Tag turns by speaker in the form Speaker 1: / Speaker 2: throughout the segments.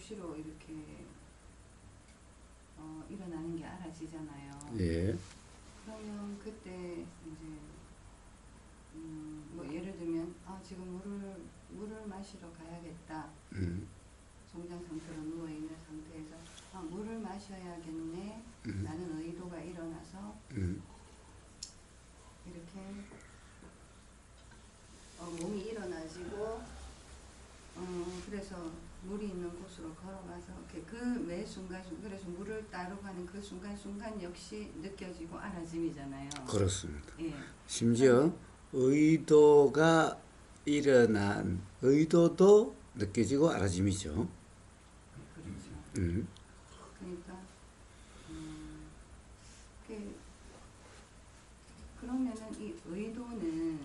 Speaker 1: 수시로 이렇게 일어나는 게 알아지잖아요.
Speaker 2: 예.
Speaker 1: 그러면 그때 이제 뭐 예를 들면 지금 물을 마시러 가야겠다. 종장 상태로 누워 있는 상태에서 물을 마셔야겠네. 라는 의도가 일어나서 이렇게 몸이 일어나지고 그래서 물이 있는 곳으로 걸어가서 그 매 순간 그래서 물을 따러 가는 그 순간 역시 느껴지고 알아짐이잖아요.
Speaker 2: 그렇습니다.
Speaker 1: 예.
Speaker 2: 심지어 의도가 일어난 의도도 느껴지고 알아짐이죠.
Speaker 1: 그렇죠. 그러니까 그러면은 이 의도는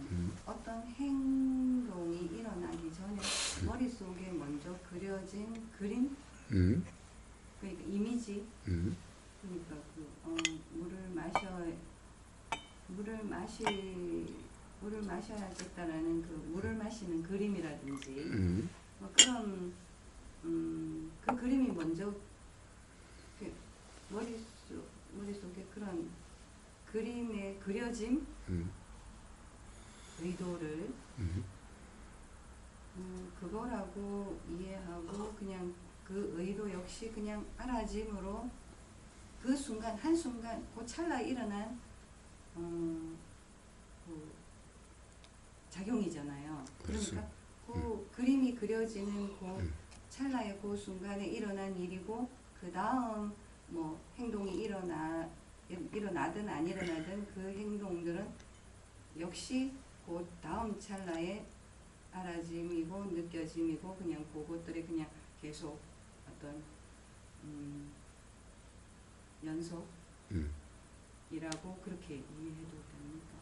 Speaker 1: 어떤 행동이 일어나기 전에 머릿속에 먼저 그려진 그림, 그러니까 이미지, 그러니까 물을 마셔야겠다라는 그 물을 마시는 그림이라든지 뭐 그런 그 그림이 먼저 머릿속에 그런 그림의 그려짐, 의도를 그거라고 이해하고 그냥 그 의도 역시 그냥 알아짐으로 그 순간 한순간 그 찰나에 일어난 그 작용이잖아요. 그러니까 그 그림이 그려지는 그 찰나의 그 순간에 일어난 일이고 그 다음 뭐 행동이 일어나든 안 일어나든 그 행동들은 역시 그 다음 찰나에 알아짐이고 느껴짐이고 그냥 그것들이 그냥 계속 어떤 연속이라고 그렇게 이해해도 됩니까?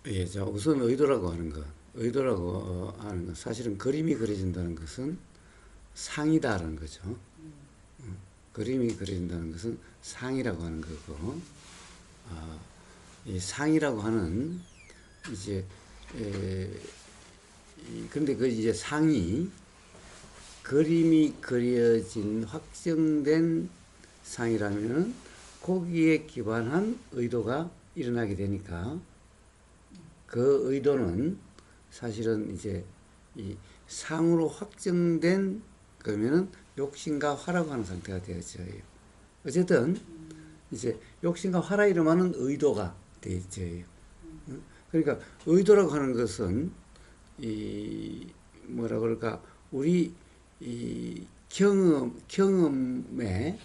Speaker 2: 예, 자 우선 의도라고 하는 것, 사실은 그림이 그려진다는 것은 상이다라는 거죠. 그림이 그려진다는 것은 상이라고 하는 거고, 이 상이라고 하는 이제 근데 그 이제 상이 그림이 그려진 확정된 상이라면은 거기에 기반한 의도가 일어나게 되니까 그 의도는 사실은 이제 이 상으로 확정된 그러면은 욕심과 화라고 하는 상태가 되어져요. 어쨌든 이제 욕심과 화라 이름하는 의도가 되어져요. 그러니까 의도라고 하는 것은 이 뭐라 그럴까 우리 이 경험의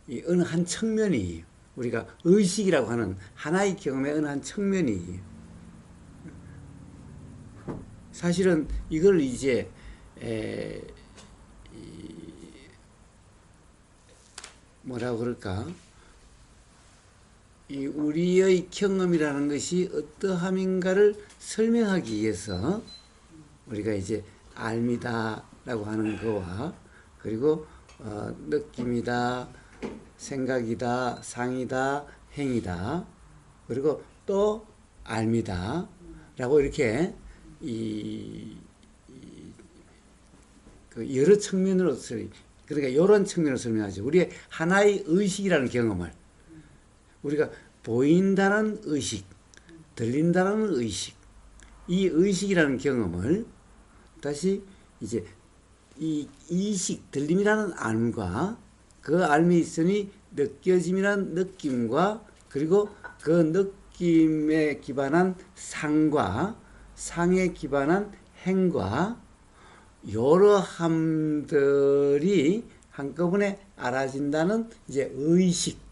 Speaker 2: 이 어느 한 측면이에요. 우리가 의식이라고 하는 하나의 경험의 어느 한 측면이에요. 사실은 이걸 이제 뭐라 그럴까 이 우리의 경험이라는 것이 어떠함인가를 설명하기 위해서 우리가 이제 알미다라고 하는 거와 그리고 느낌이다, 생각이다, 상이다, 행이다, 그리고 또 알미다라고 이렇게 그 여러 측면으로 그러니까 이런 측면으로 설명하죠. 우리의 하나의 의식이라는 경험을 우리가 보인다는 의식, 들린다는 의식, 이 의식이라는 경험을 다시 이제 이 이식, 들림이라는 알과 그 알미 있으니 느껴짐이라는 느낌과 그리고 그 느낌에 기반한 상과 상에 기반한 행과 여러 함들이 한꺼번에 알아진다는 이제 의식.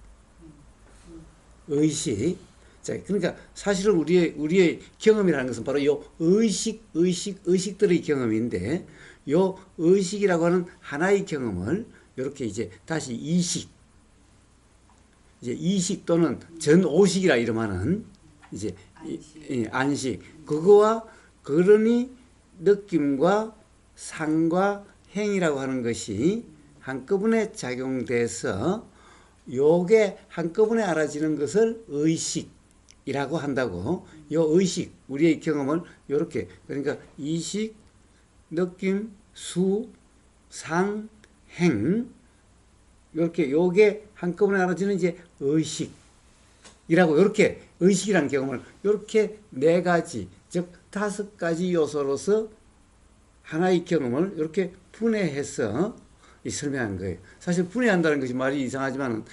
Speaker 2: 자, 그러니까 사실은 우리의 경험이라는 것은 바로 요 의식들의 경험인데, 요 의식이라고 하는 하나의 경험을 이렇게 이제 다시 이식 또는 전오식이라 이름하는 이제 안식. 그거와 그러니 느낌과 상과 행이라고 하는 것이 한꺼번에 작용돼서 요게 한꺼번에 알아지는 것을 의식이라고 한다고. 요 의식, 우리의 경험을 요렇게, 그러니까 이식, 느낌, 수, 상, 행 이렇게 요게 한꺼번에 나눠지는 이제 의식이라고 이렇게 의식이라는 경험을 이렇게 네 가지 즉 5가지 요소로서 하나의 경험을 이렇게 분해해서 설명한 거예요. 사실 분해한다는 것이 말이 이상하지만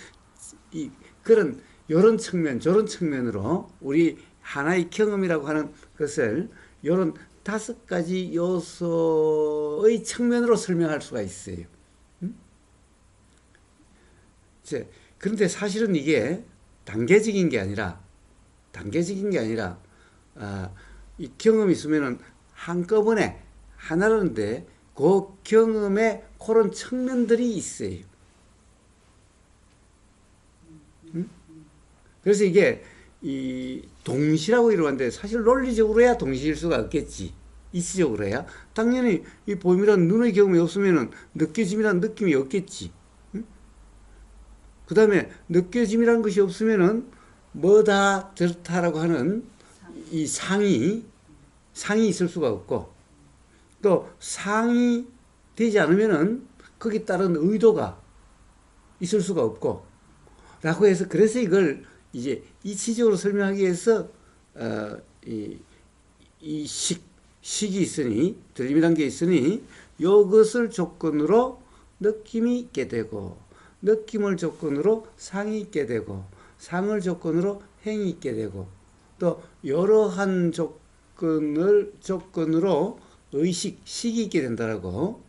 Speaker 2: 그런 이런 측면 저런 측면으로 우리 하나의 경험이라고 하는 것을 이런 5가지 요소의 측면으로 설명할 수가 있어요. 그런데 사실은 이게 단계적인 게 아니라 이 경험이 있으면은 한꺼번에 하나인데 그 경험에 그런 측면들이 있어요. 그래서 이게 이 동시라고 이러는데 사실 논리적으로야 동시일 수가 없겠지. 이치적으로야 당연히 이 보임이라는 눈의 경험이 없으면은 느껴짐이라는 느낌이 없겠지. 그 다음에 느껴짐이라는 것이 없으면은 뭐다 저렇다라고 하는 이 상이 있을 수가 없고 또 상이 되지 않으면은 거기에 따른 의도가 있을 수가 없고 라고 해서 그래서 이걸 이제 이치적으로 설명하기 위해서 이 식이 있으니 들림이란 게 있으니 이것을 조건으로 느낌이 있게 되고 느낌을 조건으로 상이 있게 되고 상을 조건으로 행이 있게 되고 또 여러한 조건으로 식이 있게 된다라고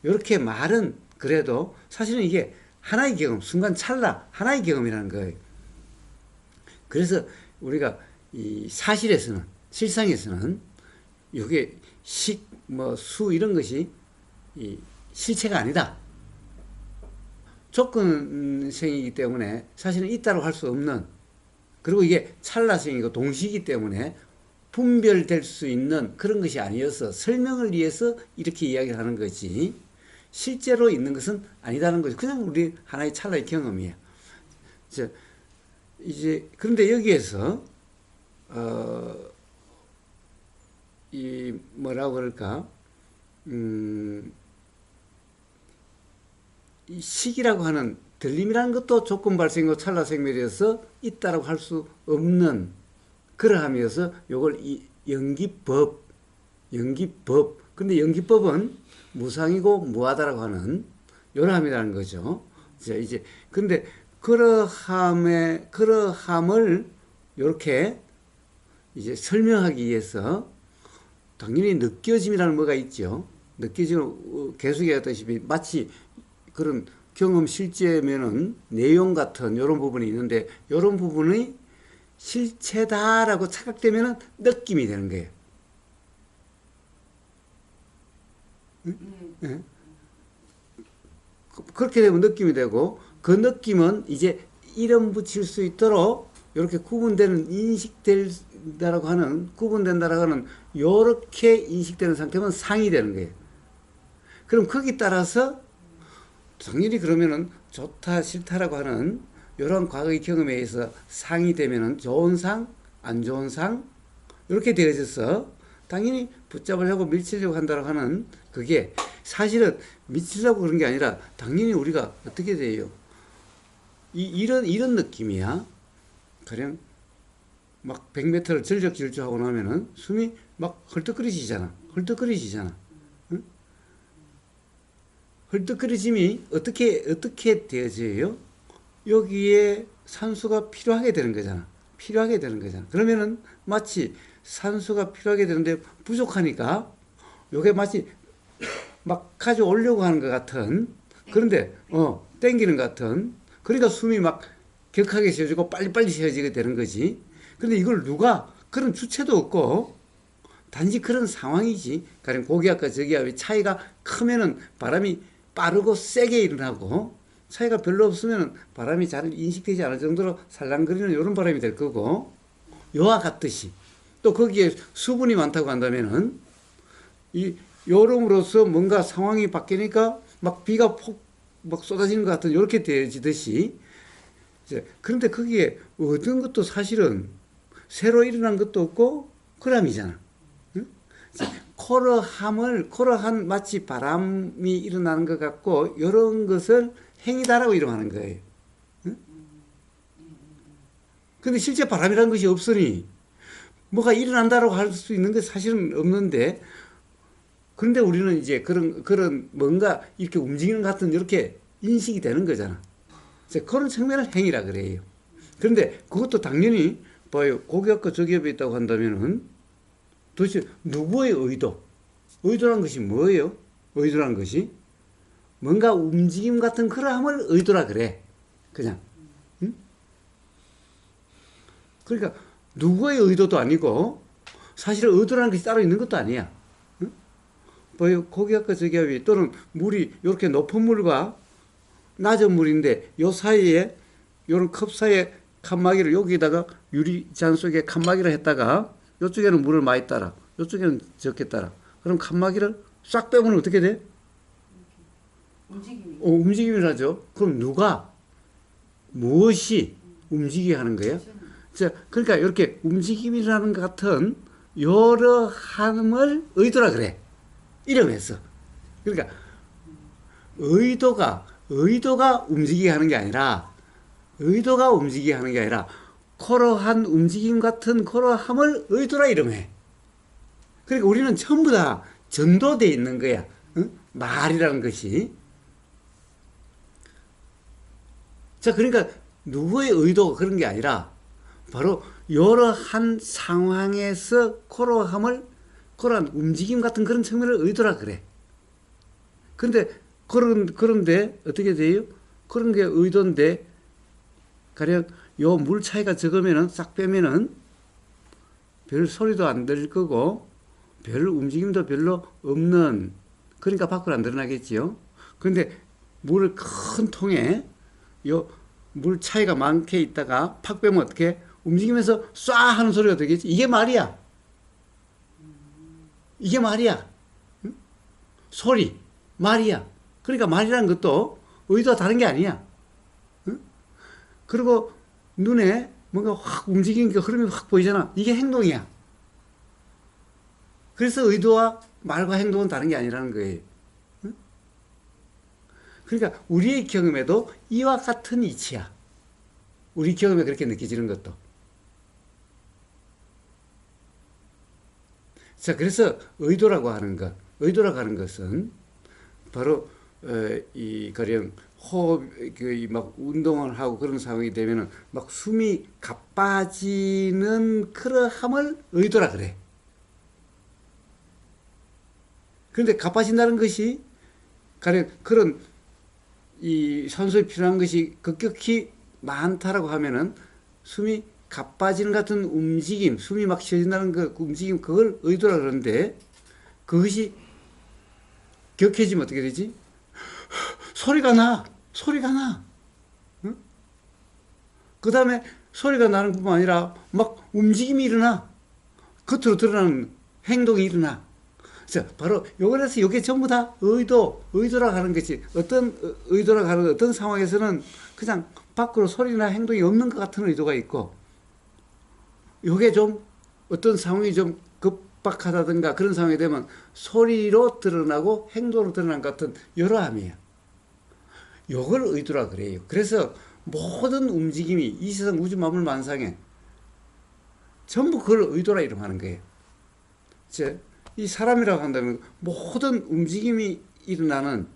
Speaker 2: 이렇게 말은 그래도 사실은 이게 하나의 경험, 순간 찰나 하나의 경험이라는 거예요. 그래서 우리가 이 사실에서는 실상에서는 이게 수 이런 것이 이 실체가 아니다. 조건생이기 때문에 사실은 있다고 할 수 없는 그리고 이게 찰나생이고 동시이기 때문에 분별될 수 있는 그런 것이 아니어서 설명을 위해서 이렇게 이야기를 하는 거지 실제로 있는 것은 아니다는 거죠. 그냥 우리 하나의 찰나의 경험이에요. 이제 그런데 여기에서 이 뭐라고 그럴까 이 식이라고 하는 들림이라는 것도 조건 발생이고 찰나 생멸이어서 있다라고 할 수 없는 그러함이어서 요걸 연기법 근데 연기법은 무상이고 무하다라고 하는 요람이라는 거죠. 이제 근데 그러함을 이렇게 이제 설명하기 위해서 당연히 느껴짐이라는 뭐가 있죠. 느껴짐을 계속 얘기했다시피 마치 그런 경험 실제면은 내용 같은 이런 부분이 있는데 이런 부분이 실체다라고 착각되면은 느낌이 되는 거예요. 네. 그렇게 되면 느낌이 되고 그 느낌은 이제 이름 붙일 수 있도록 이렇게 구분된다라고 하는 이렇게 인식되는 상태면 상이 되는 거예요. 그럼 거기 따라서 당연히 그러면은 좋다 싫다라고 하는 이런 과거의 경험에 의해서 상이 되면은 좋은 상, 안 좋은 상 이렇게 되어져서 당연히 붙잡으려고 밀치려고 한다고 하는 그게 사실은 미치려고 그런 게 아니라 당연히 우리가 어떻게 돼요? 이런 느낌이야. 가령 막 100m를 전력 질주하고 나면은 숨이 막 헐떡거리시잖아. 응? 헐떡거리짐이 어떻게 되어져요? 여기에 산소가 필요하게 되는 거잖아. 그러면은 마치 산소가 필요하게 되는데 부족하니까 요게 마치 막 가져오려고 하는 것 같은 그런데 땡기는 것 같은 그러니까 숨이 막 격하게 쉬어지고 빨리빨리 쉬어지게 되는 거지. 근데 이걸 누가 그런 주체도 없고 단지 그런 상황이지. 가령 고기압과 저기압의 차이가 크면은 바람이 빠르고 세게 일어나고 차이가 별로 없으면 바람이 잘 인식되지 않을 정도로 살랑거리는 이런 바람이 될 거고 요와 같듯이 또 거기에 수분이 많다고 한다면은 이 여름으로서 뭔가 상황이 바뀌니까 막 비가 막 쏟아지는 것 같은 이렇게 되어지듯이 그런데 거기에 얻은 것도 사실은 새로 일어난 것도 없고 그람이잖아. 응? 코러한 마치 바람이 일어나는 것 같고 이런 것을 행위다라고 이름하는 거예요. 응? 근데 실제 바람이라는 것이 없으니 뭐가 일어난다라고 할 수 있는 게 사실은 없는데, 그런데 우리는 이제 그런 뭔가 이렇게 움직이는 것 같은 이렇게 인식이 되는 거잖아. 그런 측면을 행위라 그래요. 그런데 그것도 당연히 봐요. 고기업과 저기업이 있다고 한다면은 도대체 누구의 의도란 것이 뭐예요? 의도란 것이 뭔가 움직임 같은 그러함을 의도라 그래. 그냥. 응? 그러니까 누구의 의도도 아니고 사실은 의도라는 것이 따로 있는 것도 아니야. 응? 봐요. 고기업과 저기업이 또는 물이 이렇게 높은 물과 낮은 물인데 요 사이에 요런 컵 사이에 칸막이를 여기다가 유리잔 속에 칸막이를 했다가 이쪽에는 물을 많이 따라 이쪽에는 적게 따라 그럼 칸막이를 싹 빼면 어떻게 돼? 움직임이라죠. 그럼 누가 무엇이 움직이게 하는 거예요? 자, 그러니까 이렇게 움직임이라는 것 같은 여러함을 의도라 그래. 이러면서 그러니까 의도가 움직이게 하는 게 아니라 코러한 움직임 같은 코러함을 의도라 이름해. 그러니까 우리는 전부 다 전도되어 있는 거야. 응? 말이라는 것이. 자, 그러니까 누구의 의도가 그런 게 아니라 바로 여러 한 상황에서 코러한 움직임 같은 그런 측면을 의도라 그래. 그런데 어떻게 돼요? 그런 게 의도인데 가령 요 물 차이가 적으면은 싹 빼면은 별 소리도 안 들릴 거고 별 움직임도 별로 없는, 그러니까 밖으로 안 드러나겠지요. 그런데 물을 큰 통에 요 물 차이가 많게 있다가 팍 빼면 어떻게 움직이면서 쏴 하는 소리가 되겠지. 이게 말이야. 응? 소리 말이야. 그러니까 말이라는 것도 의도가 다른 게 아니야. 응? 그리고 눈에 뭔가 확 움직이는 게 흐름이 확 보이잖아. 이게 행동이야. 그래서 의도와 말과 행동은 다른 게 아니라는 거예요. 응? 그러니까 우리의 경험에도 이와 같은 이치야. 우리 경험에 그렇게 느껴지는 것도. 자, 그래서 의도라고 하는 것은 바로 가령 호흡 막 운동을 하고 그런 상황이 되면은 막 숨이 가빠지는 그러함을 의도라 그래. 그런데 가빠진다는 것이 가령 그런 이 산소에 필요한 것이 급격히 많다라고 하면은 숨이 가빠지는 같은 움직임, 숨이 막 쉬어진다는 그 움직임, 그걸 의도라 그러는데 그것이 격해지면 어떻게 되지? 소리가 나. 응? 그 다음에 소리가 나는 뿐만 아니라 막 움직임이 일어나. 겉으로 드러나는 행동이 일어나. 자, 바로 요거에서 요게 전부 다 의도라고 하는 것이 의도라고 하는 어떤 상황에서는 그냥 밖으로 소리나 행동이 없는 것 같은 의도가 있고, 요게 좀 어떤 상황이 좀 급박하다든가 그런 상황이 되면 소리로 드러나고 행동으로 드러난 것 같은 여러함이에요. 요걸 의도라 그래요. 그래서 모든 움직임이 이 세상 우주 만물 만상에 전부 그걸 의도라 이름하는 거예요. 이 사람이라고 한다면 모든 움직임이 일어나는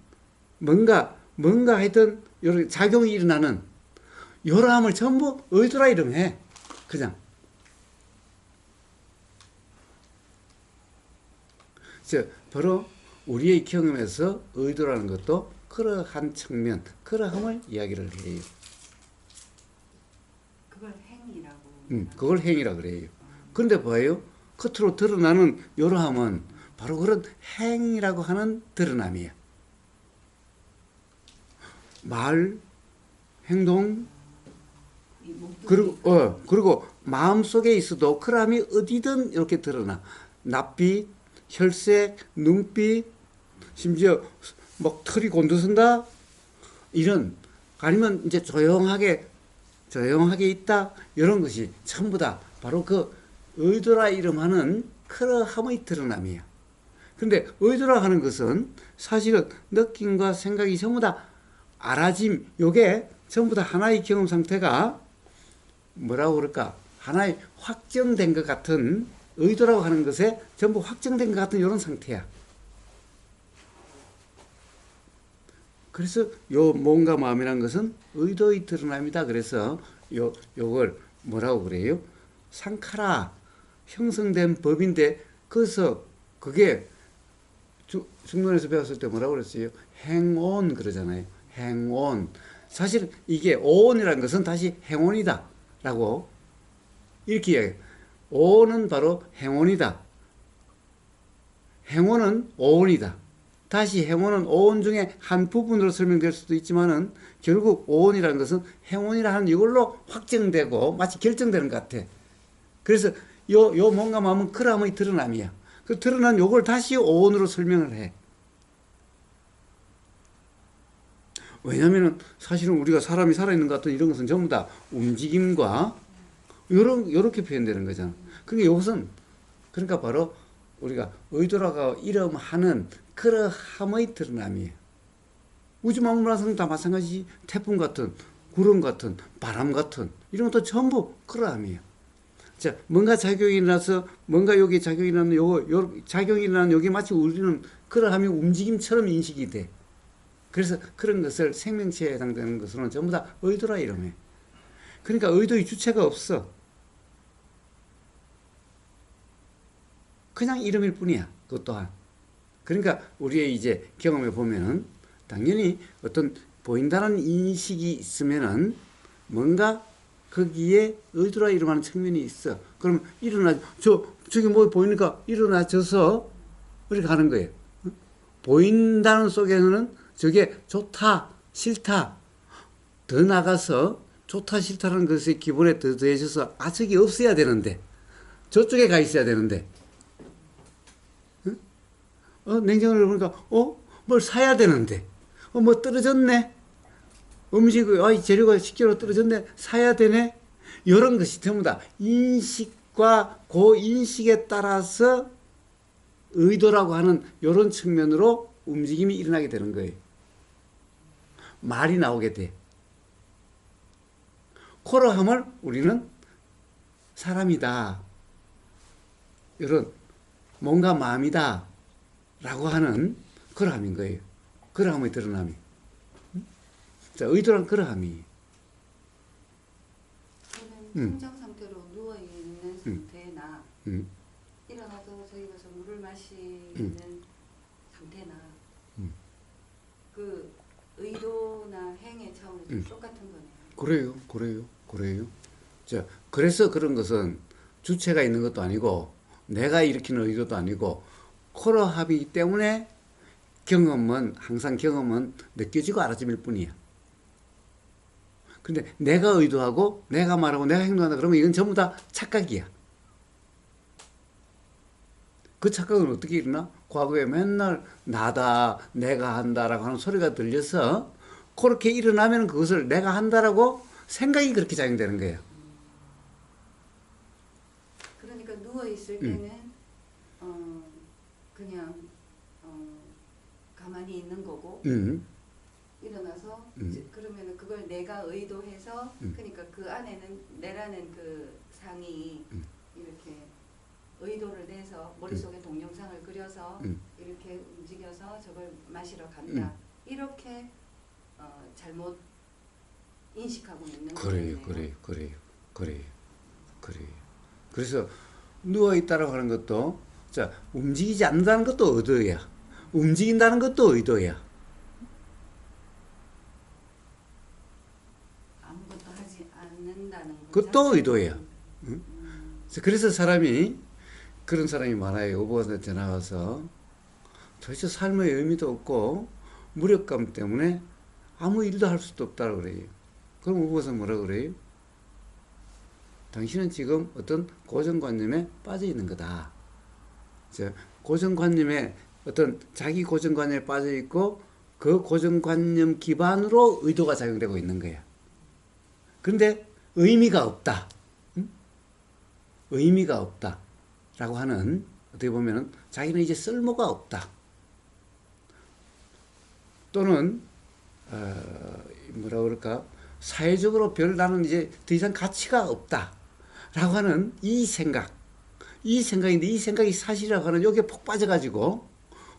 Speaker 2: 뭔가 하여튼 여러 작용이 일어나는 여러함을 전부 의도라 이름해. 그냥. 바로 우리의 경험에서 의도라는 것도 그러한 측면, 그러함을 이야기를 해요. 그걸 행위라고 그래요. 그런데 봐요. 겉으로 드러나는 여러함은 바로 그런 행위라고 하는 드러남이에요. 말, 행동, 그리고 마음속에 있어도 그러함이 어디든 이렇게 드러나. 낯빛, 혈색, 눈빛, 심지어 막 털이 곤두선다, 이런, 아니면 이제 조용하게 있다, 이런 것이 전부 다 바로 그 의도라 이름하는 그러함의 드러남이에요. 근데 의도라 하는 것은 사실은 느낌과 생각이 전부 다 알아짐, 요게 전부 다 하나의 경험 상태가 뭐라고 그럴까? 하나의 확정된 것 같은 의도라고 하는 것에 전부 확정된 것 같은 이런 상태야. 그래서 요 뭔가 마음이란 것은 의도의 드러남이다. 그래서 요걸 뭐라고 그래요? 상카라 형성된 법인데 그래서 그게 중론에서 배웠을 때 뭐라고 그랬어요? 행온 그러잖아요. 행온. 사실 이게 오온이라는 것은 다시 행온이다 라고 이렇게 이야기해요. 오온은 바로 행온이다. 행온은 오온이다. 다시 행온은 오온 중에 한 부분으로 설명될 수도 있지만은 결국 오온이라는 것은 행온이라 하는 이걸로 확정되고 마치 결정되는 것 같아. 그래서 요 뭔가 마음은 그람의 드러남이야. 그 드러난 요걸 다시 오온으로 설명을 해. 왜냐면은 사실은 우리가 사람이 살아있는 것 같은 이런 것은 전부 다 움직임과 요렇게 표현되는 거잖아. 그러니까 이것은 그러니까 바로 우리가 의도라고 이름하는 그러함의 드러남이에요. 우주 만물화성 다 마찬가지. 태풍 같은 구름 같은 바람 같은 이런 것도 전부 그러함이에요. 자, 뭔가 작용이 일어나서 뭔가 여기 작용이 일어나는 요 작용이 일어나는 여기 마치 우리는 그러함이 움직임처럼 인식이 돼. 그래서 그런 것을 생명체에 해당되는 것으로는 전부 다 의도라 이름해. 그러니까 의도의 주체가 없어. 그냥 이름일 뿐이야. 그것 또한. 그러니까 우리의 이제 경험에 보면은 당연히 어떤 보인다는 인식이 있으면은 뭔가 거기에 의도라 이름하는 측면이 있어. 그럼 저기 뭐 보이니까 일어나져서 이렇게 가는 거예요. 보인다는 속에서는 저게 좋다, 싫다, 더 나가서 좋다, 싫다라는 것의 기본에 더 더해져서 저기 없어야 되는데, 저쪽에 가 있어야 되는데, 냉장고를 보니까, 뭘 사야 되는데, 뭐 떨어졌네. 재료가 10kg 떨어졌네. 사야 되네. 이런 것이 전부 다 인식과 그 인식에 따라서 의도라고 하는 이런 측면으로 움직임이 일어나게 되는 거예요. 말이 나오게 돼. 코로함을 우리는 사람이다. 이런 뭔가 마음이다. 라고 하는 그러함인 거예요. 그러함의 드러남이. 자, 의도란 그러함이.
Speaker 1: 저는 성장 상태로 누워 있는 상태나 일어나서 저희 가서 물을 마시는 상태나 그 의도나 행의 차원에서 똑같은 거네요.
Speaker 2: 그래요. 자, 그래서 그런 것은 주체가 있는 것도 아니고 내가 일으키는 의도도 아니고 코러합이기 때문에 항상 경험은 느껴지고 알아짐일 뿐이야. 근데 내가 의도하고 내가 말하고 내가 행동한다 그러면 이건 전부 다 착각이야. 그 착각은 어떻게 일어나? 과거에 맨날 나다, 내가 한다라고 하는 소리가 들려서 그렇게 일어나면 그것을 내가 한다라고 생각이 그렇게 작용되는 거예요.
Speaker 1: 그러니까 누워 있을 때는 그냥 가만히 있는 거고 일어나서 그러면 그걸 내가 의도해서 그러니까 그 안에는 내라는 그 상이 이렇게 의도를 내서 머릿속에 동영상을 그려서 이렇게 움직여서 저걸 마시러 간다. 이렇게 잘못 인식하고 있는 거예요.
Speaker 2: 그래요. 그래서 누워 있다라고 하는 것도 자, 움직이지 않는다는 것도 의도야. 움직인다는 것도 의도야.
Speaker 1: 아무것도 하지 않는다는
Speaker 2: 그것도 의도야. 응? 그래서 그런 사람이 많아요. 오버한테 전화 와서 도대체 삶의 의미도 없고 무력감 때문에 아무 일도 할 수도 없다고 그래요. 그럼 오버가 뭐라고 그래요? 당신은 지금 어떤 고정관념에 빠져 있는 거다. 고정관념에 어떤 자기 고정관념에 빠져 있고 그 고정관념 기반으로 의도가 작용되고 있는 거야. 그런데 의미가 없다. 의미가 없다. 라고 하는 어떻게 보면은 자기는 이제 쓸모가 없다. 또는 뭐라 그럴까, 사회적으로 별 나는 이제 더 이상 가치가 없다라고 하는 이 생각인데, 이 생각이 사실이라고 하는 여기에 폭 빠져가지고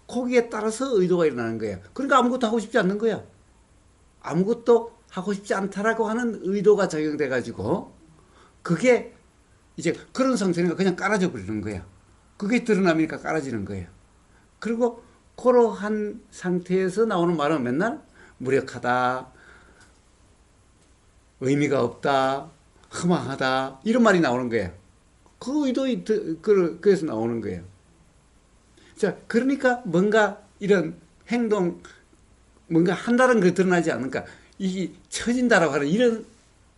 Speaker 2: 거기에 따라서 의도가 일어나는 거야. 그러니까 아무것도 하고 싶지 않는 거야. 아무것도 하고 싶지 않다라고 하는 의도가 작용돼가지고 그게 이제 그런 상태니까 그냥 깔아져 버리는 거야. 그게 드러나니까 깔아지는 거예요. 그리고 그러한 상태에서 나오는 말은 맨날 무력하다, 의미가 없다, 허망하다, 이런 말이 나오는 거예요. 그 의도에 그래서 나오는 거예요. 자, 그러니까 뭔가 이런 행동, 뭔가 한다는 게 드러나지 않으니까 이게 처진다라고 하는 이런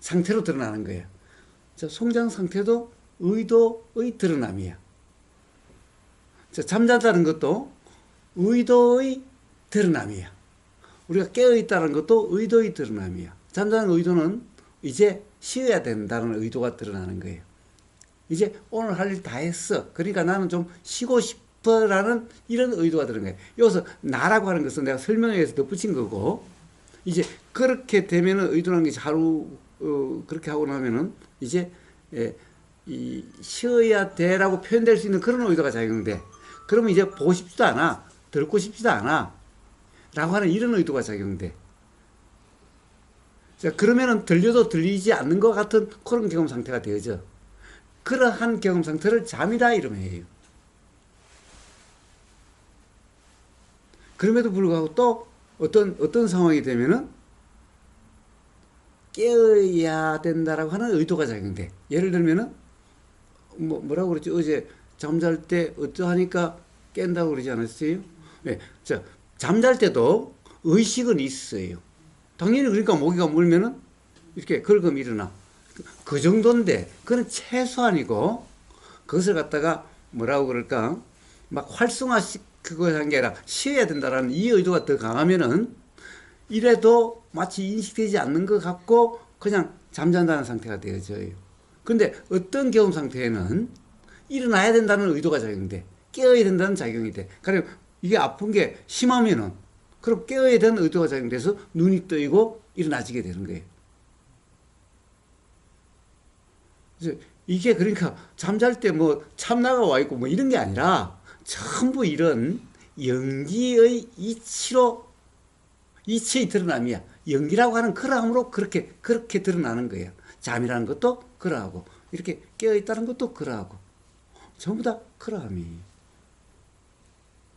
Speaker 2: 상태로 드러나는 거예요. 자, 송장 상태도 의도의 드러남이야. 자, 잠자다는 것도 의도의 드러남이야. 우리가 깨어있다는 것도 의도의 드러남이야. 잠자는 의도는 이제 쉬어야 된다는 의도가 드러나는 거예요. 이제 오늘 할 일 다 했어. 그러니까 나는 좀 쉬고 싶어라는 이런 의도가 드는 거예요. 여기서 나라고 하는 것은 내가 설명에 의해서 덧붙인 거고, 이제 그렇게 되면은 의도라는 게 하루 그렇게 하고 나면은 이제 이 쉬어야 돼라고 표현될 수 있는 그런 의도가 작용돼. 그러면 이제 보고 싶지도 않아, 듣고 싶지도 않아 라고 하는 이런 의도가 작용돼. 자, 그러면은 들려도 들리지 않는 것 같은 그런 경험 상태가 되어져. 그러한 경험 상태를 잠이다 이러면 해요. 그럼에도 불구하고 또 어떤 상황이 되면은 깨어야 된다라고 하는 의도가 작용돼. 예를 들면은 뭐라고 그랬지? 어제 잠잘 때 어떠하니까 깬다고 그러지 않았어요? 네. 자, 잠잘 때도 의식은 있어요. 당연히 그러니까 모기가 물면은 이렇게 긁으면 일어나. 그 정도인데, 그건 최소한이고, 그것을 갖다가 뭐라고 그럴까? 막 활성화시키고 하는 게 아니라 쉬어야 된다라는 이 의도가 더 강하면은 이래도 마치 인식되지 않는 것 같고 그냥 잠잔다는 상태가 되어져요. 근데 어떤 경험 상태에는 일어나야 된다는 의도가 작용돼. 깨어야 된다는 작용이 돼. 그러니까 이게 아픈 게 심하면은 그럼 깨어야 되는 의도가 작용돼서 눈이 뜨이고 일어나지게 되는 거예요. 그래서 이게 그러니까 잠잘 때 뭐 참나가 와 있고 뭐 이런 게 아니라 전부 이런 연기의 이치의 드러남이야. 연기라고 하는 그러함으로 그렇게 드러나는 거예요. 잠이라는 것도 그러하고 이렇게 깨어있다는 것도 그러하고 전부 다 그러함이.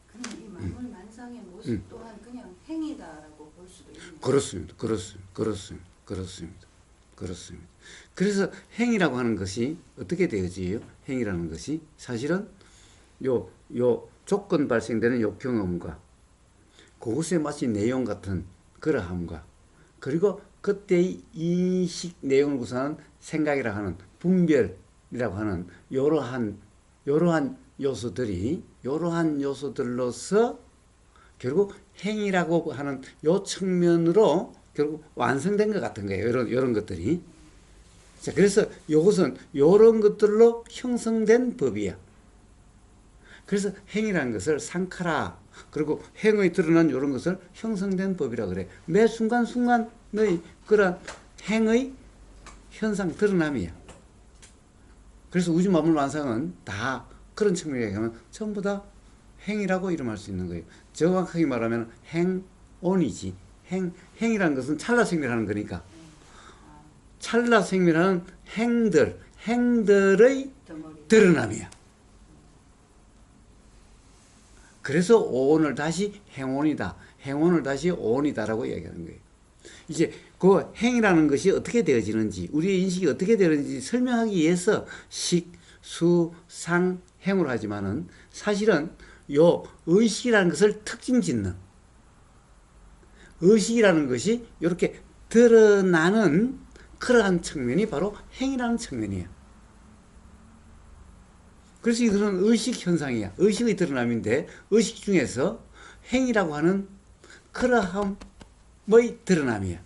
Speaker 1: 그럼 이 만물만상의 모습 또한 그냥 행위다라고 볼 수도 있는.
Speaker 2: 그렇습니다. 그래서 행위라고 하는 것이 어떻게 되어지요? 행위라는 것이 사실은 요 조건 발생되는 요 경험과 그것에 마치 내용 같은 그러함과 그리고 그때의 인식 내용을 구성하는 생각이라 하는 분별이라고 하는 이러한 요소들로서 결국 행위라고 하는 요 측면으로 결국 완성된 것 같은 거예요. 이런 것들이. 자, 그래서 이것은 이런 것들로 형성된 법이야. 그래서 행위라는 것을 상카라, 그리고 행의 드러난 이런 것을 형성된 법이라 그래. 매 순간순간의 그런 행의 현상 드러남이야. 그래서 우주만물만상은 다 그런 측면에 의하면 전부 다 행이라고 이름할 수 있는 거예요. 정확하게 말하면 행온이지. 행이라는 것은 찰나생멸하는 거니까. 찰나생멸하는 행들의 드러남이야. 그래서 오온을 다시 행온이다. 행온을 다시 오온이다라고 이야기하는 거예요. 이제 그 행이라는 것이 어떻게 되어지는지, 우리의 인식이 어떻게 되는지 설명하기 위해서 식, 수, 상, 행으로 하지만은 사실은 요 의식이라는 것을 특징 짓는 의식이라는 것이 이렇게 드러나는 그러한 측면이 바로 행이라는 측면이에요. 그래서 이것은 의식 현상이야. 의식의 드러남인데 의식 중에서 행이라고 하는 그러함의 드러남이야.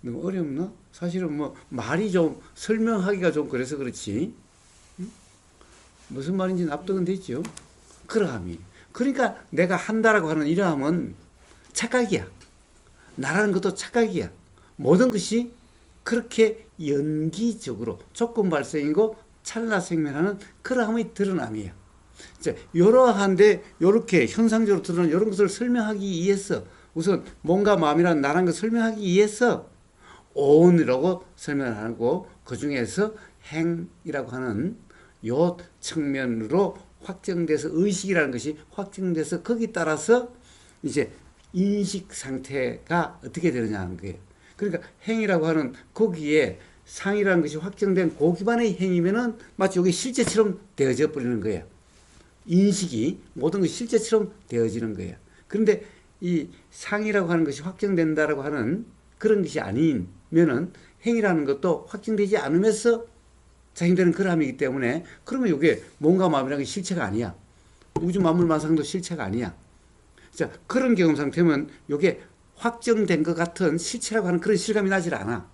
Speaker 2: 너무 어렵나? 사실은 뭐 말이 좀 설명하기가 좀 그래서 그렇지. 응? 무슨 말인지 납득은 됐죠. 그러함이. 그러니까 내가 한다라고 하는 이러함은 착각이야. 나라는 것도 착각이야. 모든 것이 그렇게 연기적으로 조건 발생이고 찰나 생멸하는 그러함의 드러남이야. 이러한데 이렇게 현상적으로 드러나는 이런 것을 설명하기 위해서 우선 몸과 마음이라는 나라는 것을 설명하기 위해서 오온이라고 설명을 하고 그 중에서 행이라고 하는 요 측면으로 확정돼서 의식이라는 것이 확정돼서 거기 따라서 이제 인식 상태가 어떻게 되느냐 하는 거예요. 그러니까 행이라고 하는 거기에 상이라는 것이 확정된 그 기반의 행이면은 마치 여기 실제처럼 되어져 버리는 거예요. 인식이 모든 것이 실제처럼 되어지는 거예요. 그런데 이 상이라고 하는 것이 확정된다라고 하는 그런 것이 아니면은 행이라는 것도 확정되지 않으면서 작용되는 그람이기 때문에 그러면 이게 몸과 마음이라는 게 실체가 아니야. 우주 만물 만상도 실체가 아니야. 자, 그런 경험 상태면 이게 확정된 것 같은 실체라고 하는 그런 실감이 나질 않아.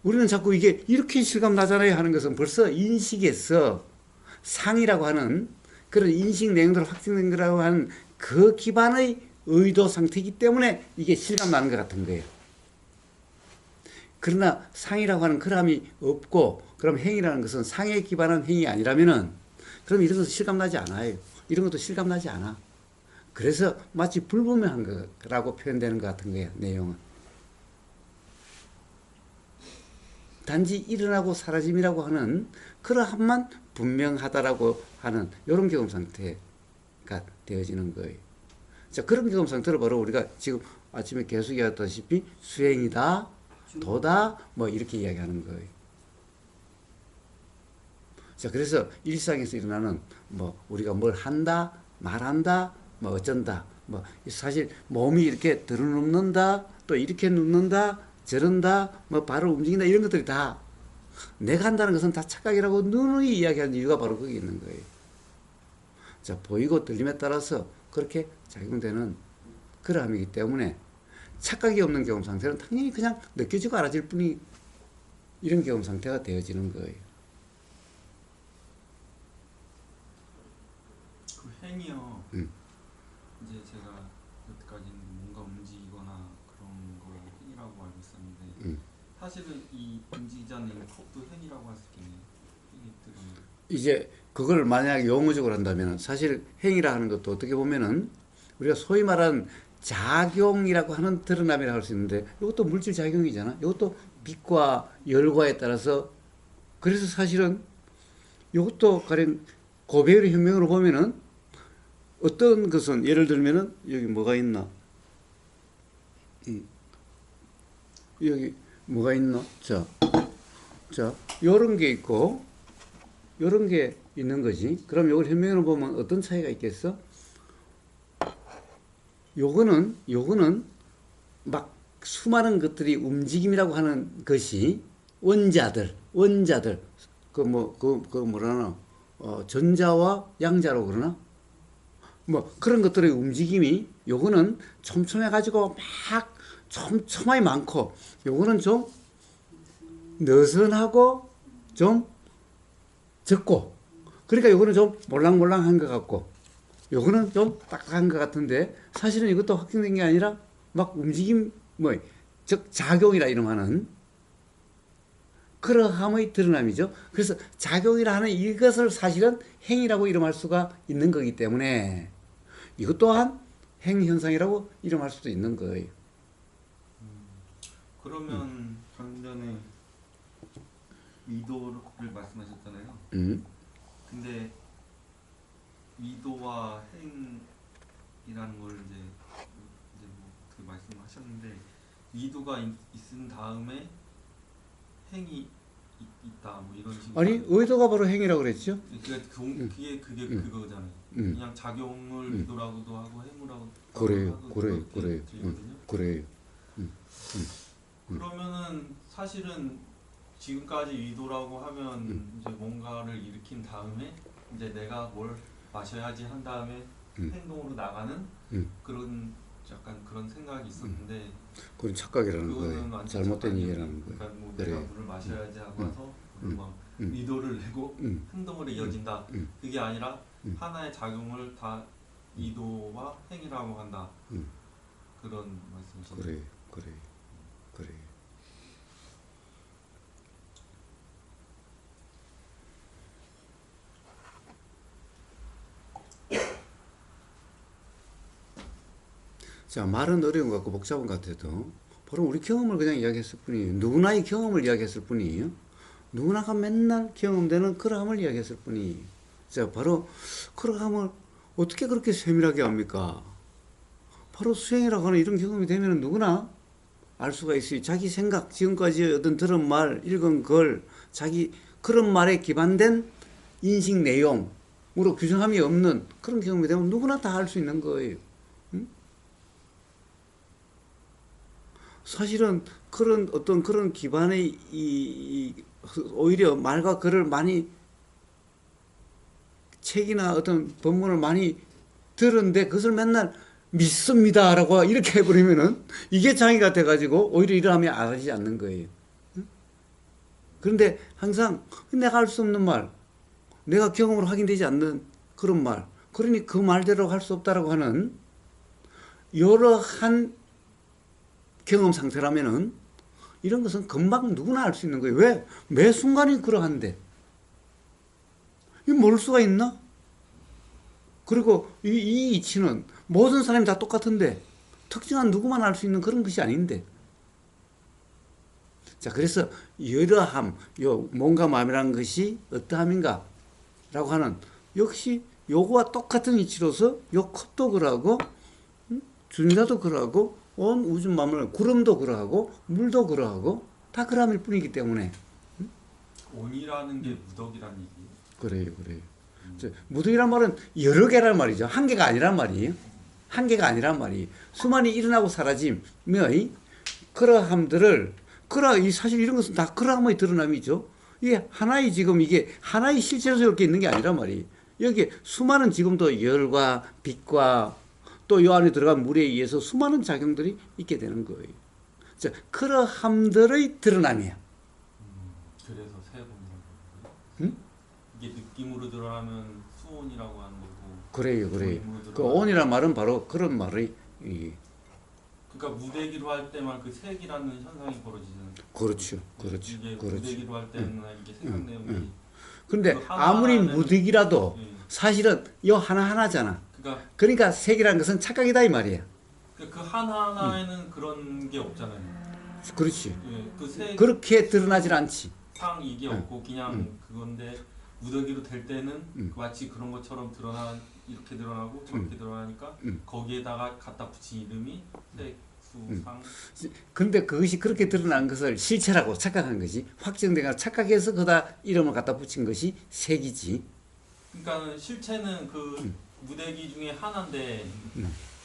Speaker 2: 우리는 자꾸 이게 이렇게 실감 나잖아요 하는 것은 벌써 인식에서 상이라고 하는 그런 인식 내용들을 확정된 거라고 하는 그 기반의 의도 상태이기 때문에 이게 실감 나는 것 같은 거예요. 그러나 상이라고 하는 그람이 없고 그럼 행이라는 것은 상에 기반한 행이 아니라면은 그럼 이런 것도 실감 나지 않아요. 이런 것도 실감 나지 않아. 그래서 마치 불분명한 거라고 표현되는 것 같은 거예요. 내용은. 단지 일어나고 사라짐이라고 하는 그러함만 분명하다라고 하는 이런 경험 상태가 되어지는 거예요. 자, 그런 경험 상태를 바로 우리가 지금 아침에 계속 이야기했다시피 수행이다, 도다, 뭐 이렇게 이야기하는 거예요. 자, 그래서 일상에서 일어나는 뭐 우리가 뭘 한다, 말한다, 뭐 어쩐다, 뭐 사실 몸이 이렇게 들어눕는다, 또 이렇게 눕는다, 저런다, 뭐 바로 움직인다 이런 것들이 다 내가 한다는 것은 다 착각이라고 누누이 이야기하는 이유가 바로 거기 있는 거예요. 자, 보이고 들림에 따라서 그렇게 작용되는 그러함이기 때문에 착각이 없는 경험 상태는 당연히 그냥 느껴지고 알아질 뿐이 이런 경험 상태가 되어지는 거예요.
Speaker 3: 그 행이요. 이제 제가 여태까지는 뭔가 움직이거나 그런 걸 행이라고 알고 있었는데 사실은 이 움직이지 않는 컵도 행이라고 할 수 있겠네요. 행이 들어오는.
Speaker 2: 이제 그걸 만약 용어적으로 한다면 사실 행위라 하는 것도 어떻게 보면은 우리가 소위 말하는 작용이라고 하는 드러남이라고 할 수 있는데 이것도 물질 작용이잖아. 이것도 빛과 열과에 따라서 그래서 사실은 이것도 가령 고배율의 현명으로 보면은 어떤 것은 예를 들면은 여기 뭐가 있나? 여기 뭐가 있나? 자, 요런 게 있고 요런 게 있는 거지. 그럼 이걸 현명으로 보면 어떤 차이가 있겠어? 요거는 막 수많은 것들이 움직임이라고 하는 것이 원자들 그 뭐라나 전자와 양자로 그러나 뭐 그런 것들의 움직임이 요거는 촘촘해 가지고 막 촘촘하게 많고 요거는 좀 느슨하고 좀 적고 그러니까 요거는 좀 몰랑몰랑한 것 같고 요거는 좀 딱딱한 것 같은데 사실은 이것도 확정된 게 아니라 막 움직임 즉 작용이라 이름하는 그러함의 드러남이죠. 그래서 작용이라 하는 이것을 사실은 행이라고 이름할 수가 있는 거기 때문에 이것 또한 행현상이라고 이름할 수도 있는 거예요.
Speaker 3: 그러면 방금 전에 위도를 말씀하셨잖아요. 근데 위도와 행이라는 걸 이제 뭐 그 말씀하셨는데 위도가 있은 다음에 행이 있다 뭐 이런 식으로.
Speaker 2: 아니 의도가 바로 행이라고 그랬죠.
Speaker 3: 그게 그거잖아요. 그냥 작용을 위도라고도 하고 행무라고.
Speaker 2: 그래요.
Speaker 3: 그러면은 사실은 지금까지 위도라고 하면 이제 뭔가를 일으킨 다음에 이제 내가 뭘 마셔야지 한 다음에 행동으로 나가는 그런 약간 그런 생각이 있었는데
Speaker 2: 그건 착각이라는
Speaker 3: 그거는
Speaker 2: 거예요.
Speaker 3: 완전
Speaker 2: 잘못된
Speaker 3: 착각이에요.
Speaker 2: 이해라는 거예요.
Speaker 3: 그러니까 뭐
Speaker 2: 그래.
Speaker 3: 내가 물을 마셔야지 하고 와서 물을 막 의도를 내고 행동으로 이어진다. 그게 아니라 하나의 작용을 다 이도와 행위라고 한다. 그런 말씀이시죠.
Speaker 2: 그래, 그래, 그래. 자, 말은 어려운 것 같고 복잡한 것 같아도 바로 우리 경험을 그냥 이야기했을 뿐이에요. 누구나의 경험을 이야기했을 뿐이에요. 누구나가 맨날 경험되는 그러함을 이야기했을 뿐이에요. 자, 바로 그러함을 어떻게 그렇게 세밀하게 합니까? 바로 수행이라고 하는 이런 경험이 되면 누구나 알 수가 있어요. 자기 생각, 지금까지 어떤 들은 말, 읽은 글, 자기 그런 말에 기반된 인식 내용으로 규정함이 없는 그런 경험이 되면 누구나 다 알 수 있는 거예요. 사실은 그런 어떤 그런 기반의 오히려 말과 글을 많이 책이나 어떤 본문을 많이 들은데 그것을 맨날 믿습니다라고 이렇게 해버리면은 이게 장애가 돼가지고 오히려 이러함이 알아지지 않는 거예요. 그런데 항상 내가 할 수 없는 말, 내가 경험으로 확인되지 않는 그런 말, 그러니 그 말대로 할 수 없다라고 하는 여러한 경험 상태라면은 이런 것은 금방 누구나 알 수 있는 거예요. 왜? 매 순간이 그러한데. 이 모를 수가 있나? 그리고 이 이치는 모든 사람이 다 똑같은데 특정한 누구만 알 수 있는 그런 것이 아닌데. 자, 그래서 여러함, 몸과 마음이라는 것이 어떠함인가? 라고 하는 역시 요거와 똑같은 이치로서 요 컵도 그러하고 주님자도 그러하고 온 우주 만물, 구름도 그러하고 물도 그러하고 다 그러함일 뿐이기 때문에.
Speaker 3: 온이라는 게 무덕이라는 얘기예요.
Speaker 2: 그래요, 그래요. 무덕이란 말은 여러 개란 말이죠. 한 개가 아니란 말이에요. 한 개가 아니란 말이에요. 수많이 일어나고 사라짐의 그러함들을 사실 이런 것은 다 그러함의 드러남이죠. 이게 하나의 지금 이게 하나의 실체로서 이렇게 있는 게 아니란 말이에요. 여기 수많은 지금도 열과 빛과 또 이 안에 들어간 물에 의해서 수많은 작용들이 있게 되는 거예요. 자, 그러함들의 드러남이야.
Speaker 3: 그래서 세본이라고 하는
Speaker 2: 응?
Speaker 3: 이게 느낌으로 드러나면 수온이라고 하는 거고.
Speaker 2: 그래요, 그래요.
Speaker 3: 본인으로
Speaker 2: 그
Speaker 3: 드러나면-
Speaker 2: 온이란 말은 바로 그런 말의
Speaker 3: 그러니까 무대기로 할 때만 그 색이라는 현상이 벌어지는.
Speaker 2: 그렇죠, 그렇죠,
Speaker 3: 이게
Speaker 2: 그렇죠.
Speaker 3: 무대기로 할 때는 이게 생각 내용이.
Speaker 2: 그런데
Speaker 3: 그
Speaker 2: 아무리
Speaker 3: 하나하나는-
Speaker 2: 무득이라도
Speaker 3: 예.
Speaker 2: 사실은 요 하나하나잖아.
Speaker 3: 그러니까
Speaker 2: 그러니까 색이라는 것은 착각이다 이 말이야.
Speaker 3: 그 하나하나에는 그런 게 없잖아요.
Speaker 2: 그렇지.
Speaker 3: 예, 그
Speaker 2: 그렇게 드러나질 않지.
Speaker 3: 상 이게 없고 그냥 그건데 무더기로 될 때는 마치 그런 것처럼 이렇게 드러나고 저렇게 드러나니까 거기에다가 갖다 붙인 이름이 색, 수, 상.
Speaker 2: 근데 그것이 그렇게 드러난 것을 실체라고 착각한 거지. 확정된 걸 착각해서 거기다 이름을 갖다 붙인 것이 색이지.
Speaker 3: 그러니까 실체는 그 무대기 중에 하나인데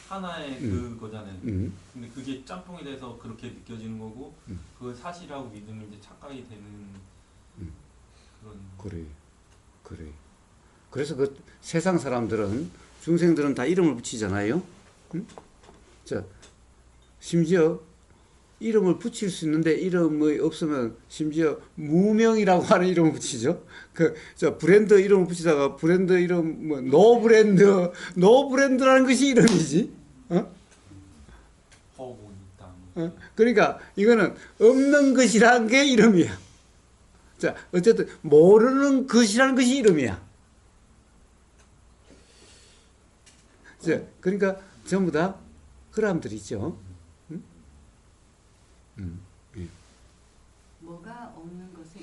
Speaker 3: 하나의 그거잖아요. 근데 그게 짬뽕이 돼서 그렇게 느껴지는 거고 그 사실하고 믿음이 이제 착각이 되는 그런.
Speaker 2: 그래, 그래. 그래서 그 세상 사람들은 중생들은 다 이름을 붙이잖아요. 자, 심지어 이름을 붙일 수 있는데 이름이 없으면 심지어 무명이라고 하는 이름을 붙이죠. 저 브랜드 이름을 붙이다가 브랜드 이름 뭐 노브랜드라는 것이 이름이지.
Speaker 3: 허고 있다.
Speaker 2: 그러니까 이거는 없는 것이라는 게 이름이야. 자, 어쨌든 모르는 것이라는 것이 이름이야. 자, 그러니까 전부 다 그람들이죠.
Speaker 1: 뭐가 없는 것에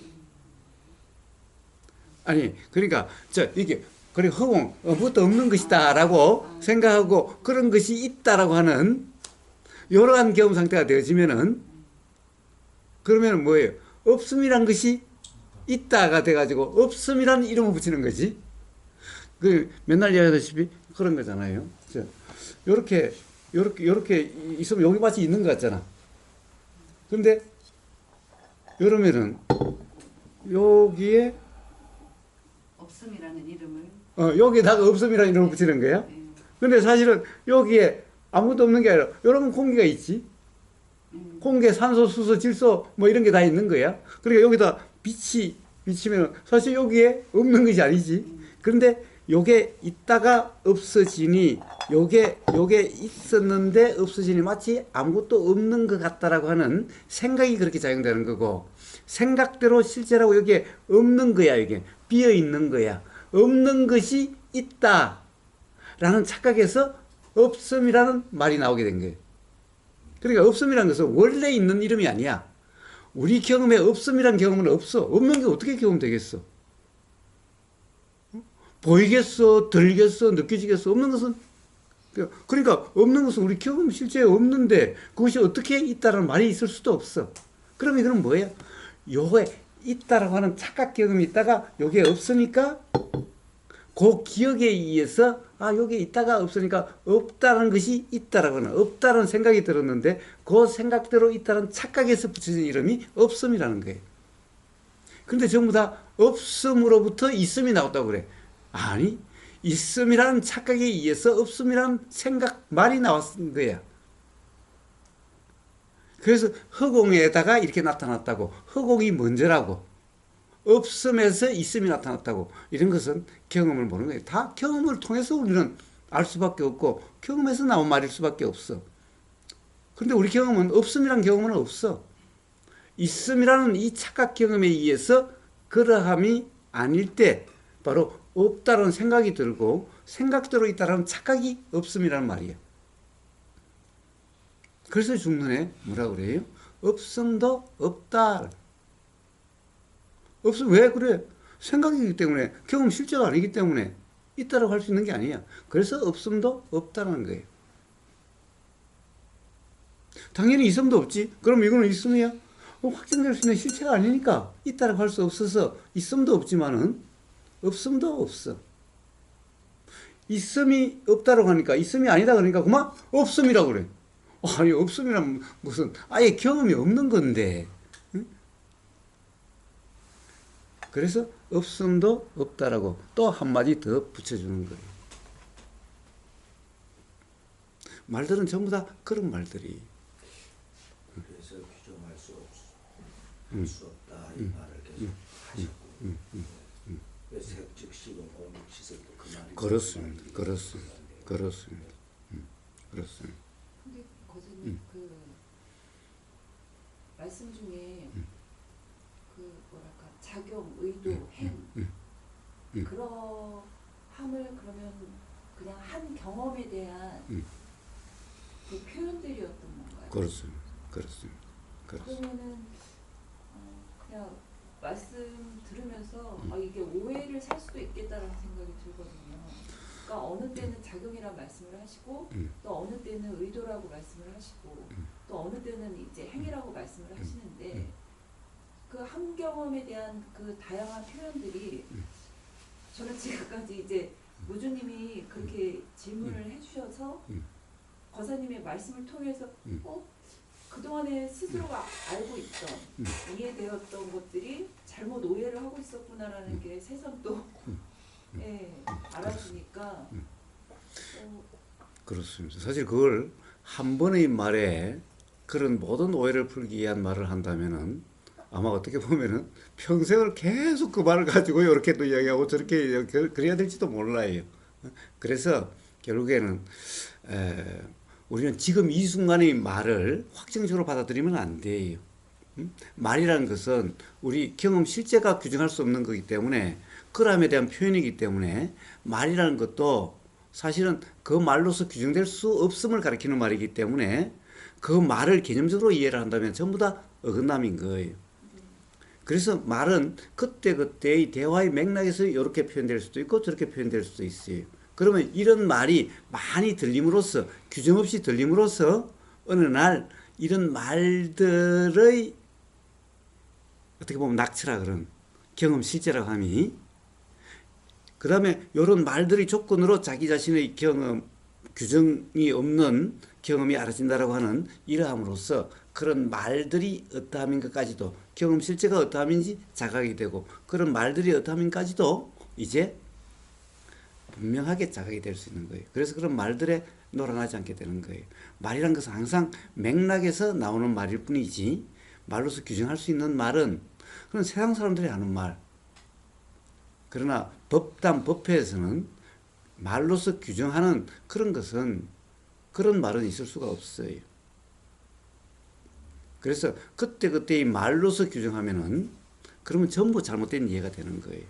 Speaker 2: 아니, 그러니까 이게 그래 허공 무엇도 없는 것이다라고 생각하고 그런 것이 있다라고 하는 이러한 경험 상태가 되어지면은 그러면 뭐예요? 없음이란 것이 있다가 돼가지고 없음이라는 이름을 붙이는 거지. 그 맨날 이야기하다시피 그런 거잖아요. 요렇게 있으면 여기 마치 있는 것 같잖아. 근데 이러면은 여기에
Speaker 1: 없음이라는 이름을
Speaker 2: 여기에다가 없음이라는 이름을 붙이는 거야.
Speaker 1: 예.
Speaker 2: 근데 사실은 여기에 아무것도 없는 게 아니라 여러분 공기가 있지. 공기, 산소, 수소, 질소 뭐 이런 게 다 있는 거야. 그러니까 여기다 빛이 비치면 사실 여기에 없는 것이 아니지. 그런데 요게 있다가 없어지니 요게 있었는데 없어지니 마치 아무것도 없는 것 같다라고 하는 생각이 그렇게 작용되는 거고, 생각대로 실제라고 여기에 없는 거야. 이게 비어 있는 거야. 없는 것이 있다라는 착각에서 없음이라는 말이 나오게 된 거예요. 그러니까 없음이라는 것은 원래 있는 이름이 아니야. 우리 경험에 없음이라는 경험은 없어. 없는 게 어떻게 경험되겠어? 보이겠어? 들리겠어? 느껴지겠어? 없는 것은, 그러니까 없는 것은 우리 경험 실제 없는데 그것이 어떻게 있다라는 말이 있을 수도 없어. 그럼 이거는 뭐예요? 요게 있다라고 하는 착각 경험이 있다가 요게 없으니까 그 기억에 의해서 여기 있다가 없으니까 없다는 것이 있다라고 하는, 없다는 생각이 들었는데 그 생각대로 있다는 착각에서 붙여진 이름이 없음이라는 거예요. 근데 전부 다 없음으로부터 있음이 나왔다고 그래. 아니, 있음이라는 착각에 의해서 없음이라는 생각, 말이 나왔은 거야. 그래서 허공에다가 이렇게 나타났다고. 허공이 먼저라고. 없음에서 있음이 나타났다고. 이런 것은 경험을 보는 거예요. 다 경험을 통해서 우리는 알 수밖에 없고 경험에서 나온 말일 수밖에 없어. 그런데 우리 경험은 없음이란 경험은 없어. 있음이라는 이 착각 경험에 의해서 그러함이 아닐 때 바로 없다는 생각이 들고 생각대로 있다라는 착각이 없음이라는 말이에요. 그래서 중론에 뭐라고 그래요? 없음도 없다. 없음. 왜 그래? 생각이기 때문에, 경험 실제가 아니기 때문에 있다라고 할 수 있는 게 아니야. 그래서 없음도 없다는 거예요. 당연히 있음도 없지. 그럼 이거는 있음이야? 확정될 수 있는 실체가 아니니까 있다라고 할 수 없어서 있음도 없지만은 없음도 없어. 있음이 없다라고 하니까 있음이 아니다 그러니까 그만 없음이라고 그래. 아니, 없음이란 무슨 아예 경험이 없는 건데. 그래서 없음도 없다라고 또 한마디 더 붙여주는 거예요. 말들은 전부 다 그런 말들이.
Speaker 4: 그래서 규정할 수 없다 이 말을 계속 하셨고 왜 색즉시공 공식시설도 그 말이
Speaker 2: 그렇습니다. 그렇습니다. 그렇습니다. 그렇습니다.
Speaker 1: 근데 거기는 그 말씀 중에 그 뭐랄까 작용, 의도, 행 그러함을 그러면 그냥 한 경험에 대한 그 표현들이었던 건가요?
Speaker 2: 그렇습니다. 그렇습니다. 그렇습니다.
Speaker 1: 그러면은 그냥 말씀 들으면서 이게 오해를 살 수도 있겠다라는 생각이 들거든요. 그러니까 어느 때는 작용이라는 말씀을 하시고 또 어느 때는 의도라고 말씀을 하시고 또 어느 때는 이제 행위라고 말씀을 하시는데 그 한 경험에 대한 그 다양한 표현들이 저는 지금까지 이제 모주님이 그렇게 질문을 해주셔서 거사님의 말씀을 통해서 그동안에 스스로가 알고 있던 이해되었던 것들이 잘못 오해를 하고 있었구나라는 게 새삼 또 알아주니까
Speaker 2: 그렇습니다. 사실 그걸 한 번의 말에 그런 모든 오해를 풀기 위한 말을 한다면은 아마 어떻게 보면은 평생을 계속 그 말을 가지고 이렇게 또 이야기하고 저렇게 그래야 될지도 몰라요. 그래서 결국에는 우리는 지금 이 순간의 말을 확정적으로 받아들이면 안 돼요. 말이라는 것은 우리 경험 실제가 규정할 수 없는 거기 때문에 그람에 대한 표현이기 때문에 말이라는 것도 사실은 그 말로서 규정될 수 없음을 가리키는 말이기 때문에 그 말을 개념적으로 이해를 한다면 전부 다 어긋남인 거예요. 그래서 말은 그때그때의 대화의 맥락에서 이렇게 표현될 수도 있고 저렇게 표현될 수도 있어요. 그러면 이런 말이 많이 들림으로써 규정 없이 들림으로써 어느 날 이런 말들의 어떻게 보면 낙처라 그런 경험 실제라고 함이 그 다음에 이런 말들의 조건으로 자기 자신의 경험 규정이 없는 경험이 알아진다라고 하는 이러함으로써 그런 말들이 어떠함인 것까지도 경험 실제가 어떠함인지 자각이 되고 그런 말들이 어떠함인까지도 이제 분명하게 자각이 될 수 있는 거예요. 그래서 그런 말들에 놀아나지 않게 되는 거예요. 말이란 것은 항상 맥락에서 나오는 말일 뿐이지 말로서 규정할 수 있는 말은 그런 세상 사람들이 하는 말. 그러나 법단 법회에서는 말로서 규정하는 그런 것은 그런 말은 있을 수가 없어요. 그래서 그때그때 이 말로서 규정하면은 그러면 전부 잘못된 이해가 되는 거예요.